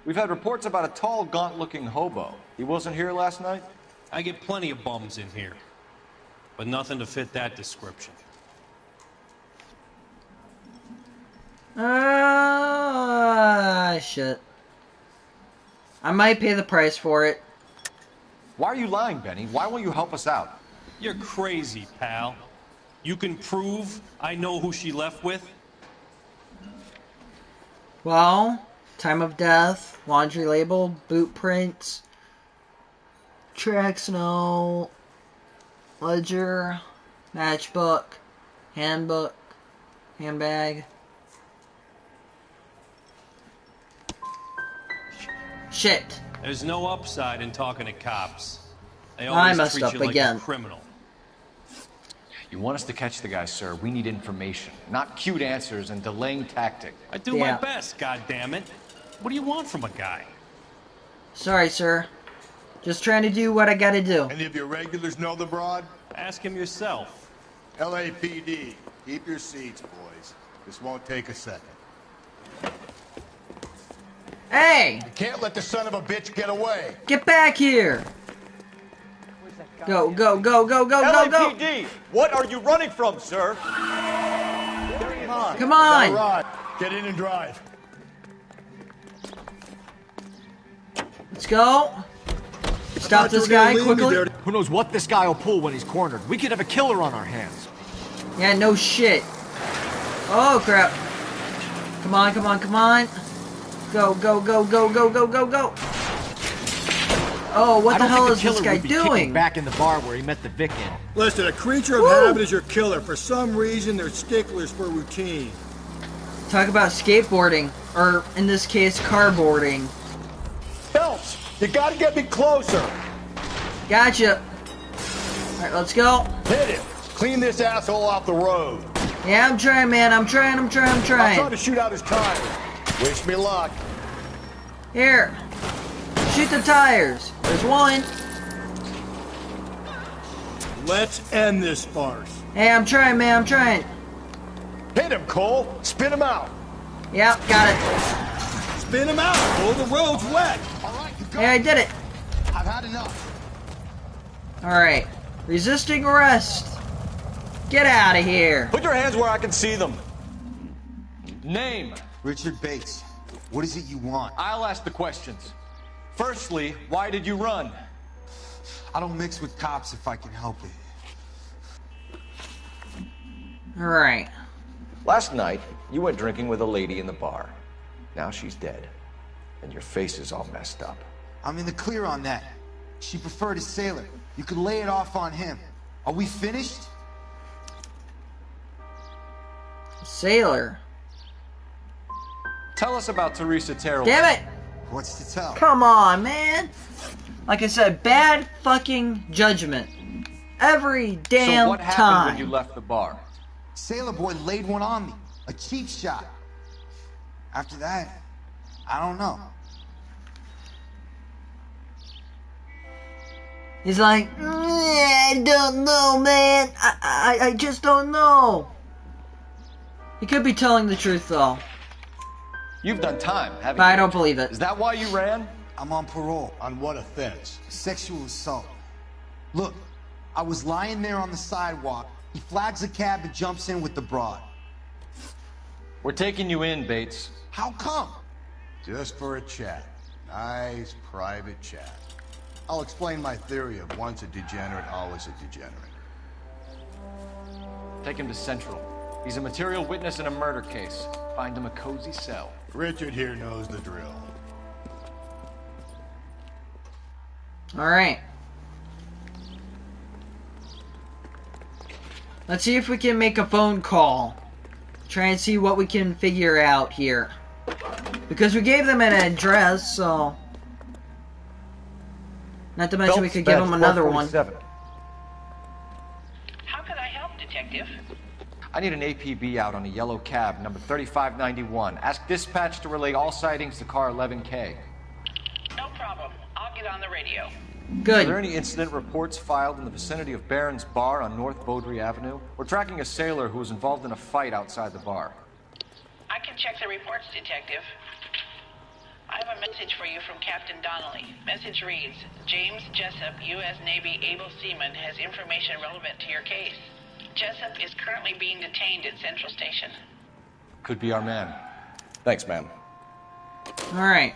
We've had reports about a tall, gaunt-looking hobo. He wasn't here last night? I get plenty of bums in here, but nothing to fit that description. Shit. I might pay the price for it. Why are you lying, Benny? Why won't you help us out? You're crazy, pal. You can prove I know who she left with? Well, time of death, laundry label, boot prints, tracks note, ledger, matchbook, handbook, handbag. Shit. There's no upside in talking to cops. They I always messed treat up you like again. a criminal. You want us to catch the guy, sir. We need information, not cute answers and delaying tactic. I do my best, goddammit. What do you want from a guy? Sorry, sir. Just trying to do what I gotta do. Any of your regulars know the broad? Ask him yourself. LAPD. Keep your seats, boys. This won't take a second. Hey! You can't let the son of a bitch get away. Get back here! Go, go, go, go, go, go, go! LAPD! What are you running from, sir? Come on! All right. Get in and drive. Let's go. Stop this guy quickly. Who knows what this guy will pull when he's cornered? We could have a killer on our hands. Yeah, no shit. Oh, crap. Come on, come on, come on. Go, go, go, go, go, go, go, go. Oh, what the hell is this guy doing? Back in the bar where he met the Vic in. Listen, a creature of habit is your killer. For some reason, they're sticklers for routine. Talk about skateboarding, or in this case, carboarding. Phelps, you gotta get me closer. Gotcha. Alright, let's go. Hit him. Clean this asshole off the road. Yeah, I'm trying, man. I'm trying. I'm trying to shoot out his tires. Wish me luck. Here. Shoot the tires. There's one. Let's end this farce. Hey, I'm trying, man. I'm trying. Hit him, Cole. Spin him out. Yep, got it. Spin him out, Cole. The road's wet. All right, you go. Hey, I did it. I've had enough. Alright. Resisting arrest. Get out of here. Put your hands where I can see them. Name. Richard Bates. What is it you want? I'll ask the questions. Firstly, why did you run? I don't mix with cops if I can help it. Alright. Last night, you went drinking with a lady in the bar. Now she's dead. And your face is all messed up. I'm in the clear on that. She preferred a sailor. You could lay it off on him. Are we finished? Sailor. Tell us about Teresa Terrell. Damn it! What's to tell? Come on, man. Like I said, bad fucking judgment. Every damn So what happened when you time. left the bar? Sailor Boy laid one on me. A cheap shot. After that, I don't know. He's like, I don't know, man. I just don't know. He could be telling the truth, though. You've done time, haven't But you? I don't believe it. Is that why you ran? I'm on parole. On what offense? Sexual assault. Look, I was lying there on the sidewalk. He flags a cab and jumps in with the broad. We're taking you in, Bates. How come? Just for a chat. Nice private chat. I'll explain my theory of once a degenerate, always a degenerate. Take him to Central. He's a material witness in a murder case. Find him a cozy cell. Richard here knows the drill. Alright. Let's see if we can make a phone call. Try and see what we can figure out here. Because we gave them an address, so... Not to mention we could give them another one. How can I help, Detective? I need an APB out on a yellow cab, number 3591. Ask dispatch to relay all sightings to car 11K. No problem. I'll get on the radio. Good. Are there any incident reports filed in the vicinity of Barron's Bar on North Beaudry Avenue? We're tracking a sailor who was involved in a fight outside the bar. I can check the reports, Detective. I have a message for you from Captain Donnelly. Message reads, James Jessup, U.S. Navy able seaman, has information relevant to your case. Jessup is currently being detained at Central Station. Could be our man. Thanks, ma'am. Alright.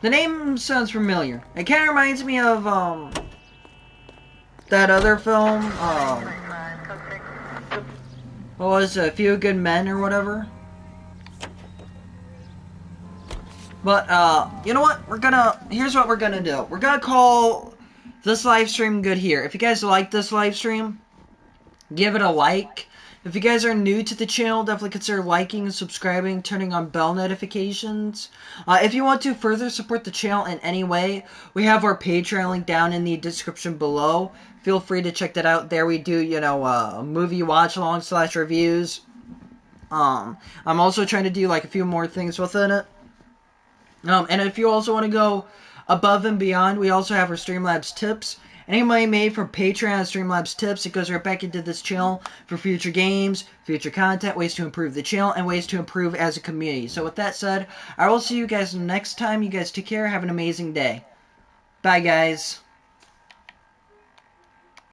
The name sounds familiar. It kind of reminds me of, that other film, what was it, A Few Good Men or whatever? But, you know what? Here's what we're gonna do. We're gonna call this live stream good here. If you guys like this live stream, give it a like. If you guys are new to the channel, definitely consider liking, subscribing, turning on bell notifications. If you want to further support the channel in any way, we have our Patreon link down in the description below. Feel free to check that out. There we do, you know, movie watch-along / reviews. I'm also trying to do, like, a few more things within it. And if you also want to go above and beyond, we also have our Streamlabs tips. Any money made from Patreon and Streamlabs tips, it goes right back into this channel for future games, future content, ways to improve the channel, and ways to improve as a community. So with that said, I will see you guys next time. You guys take care. Have an amazing day. Bye, guys.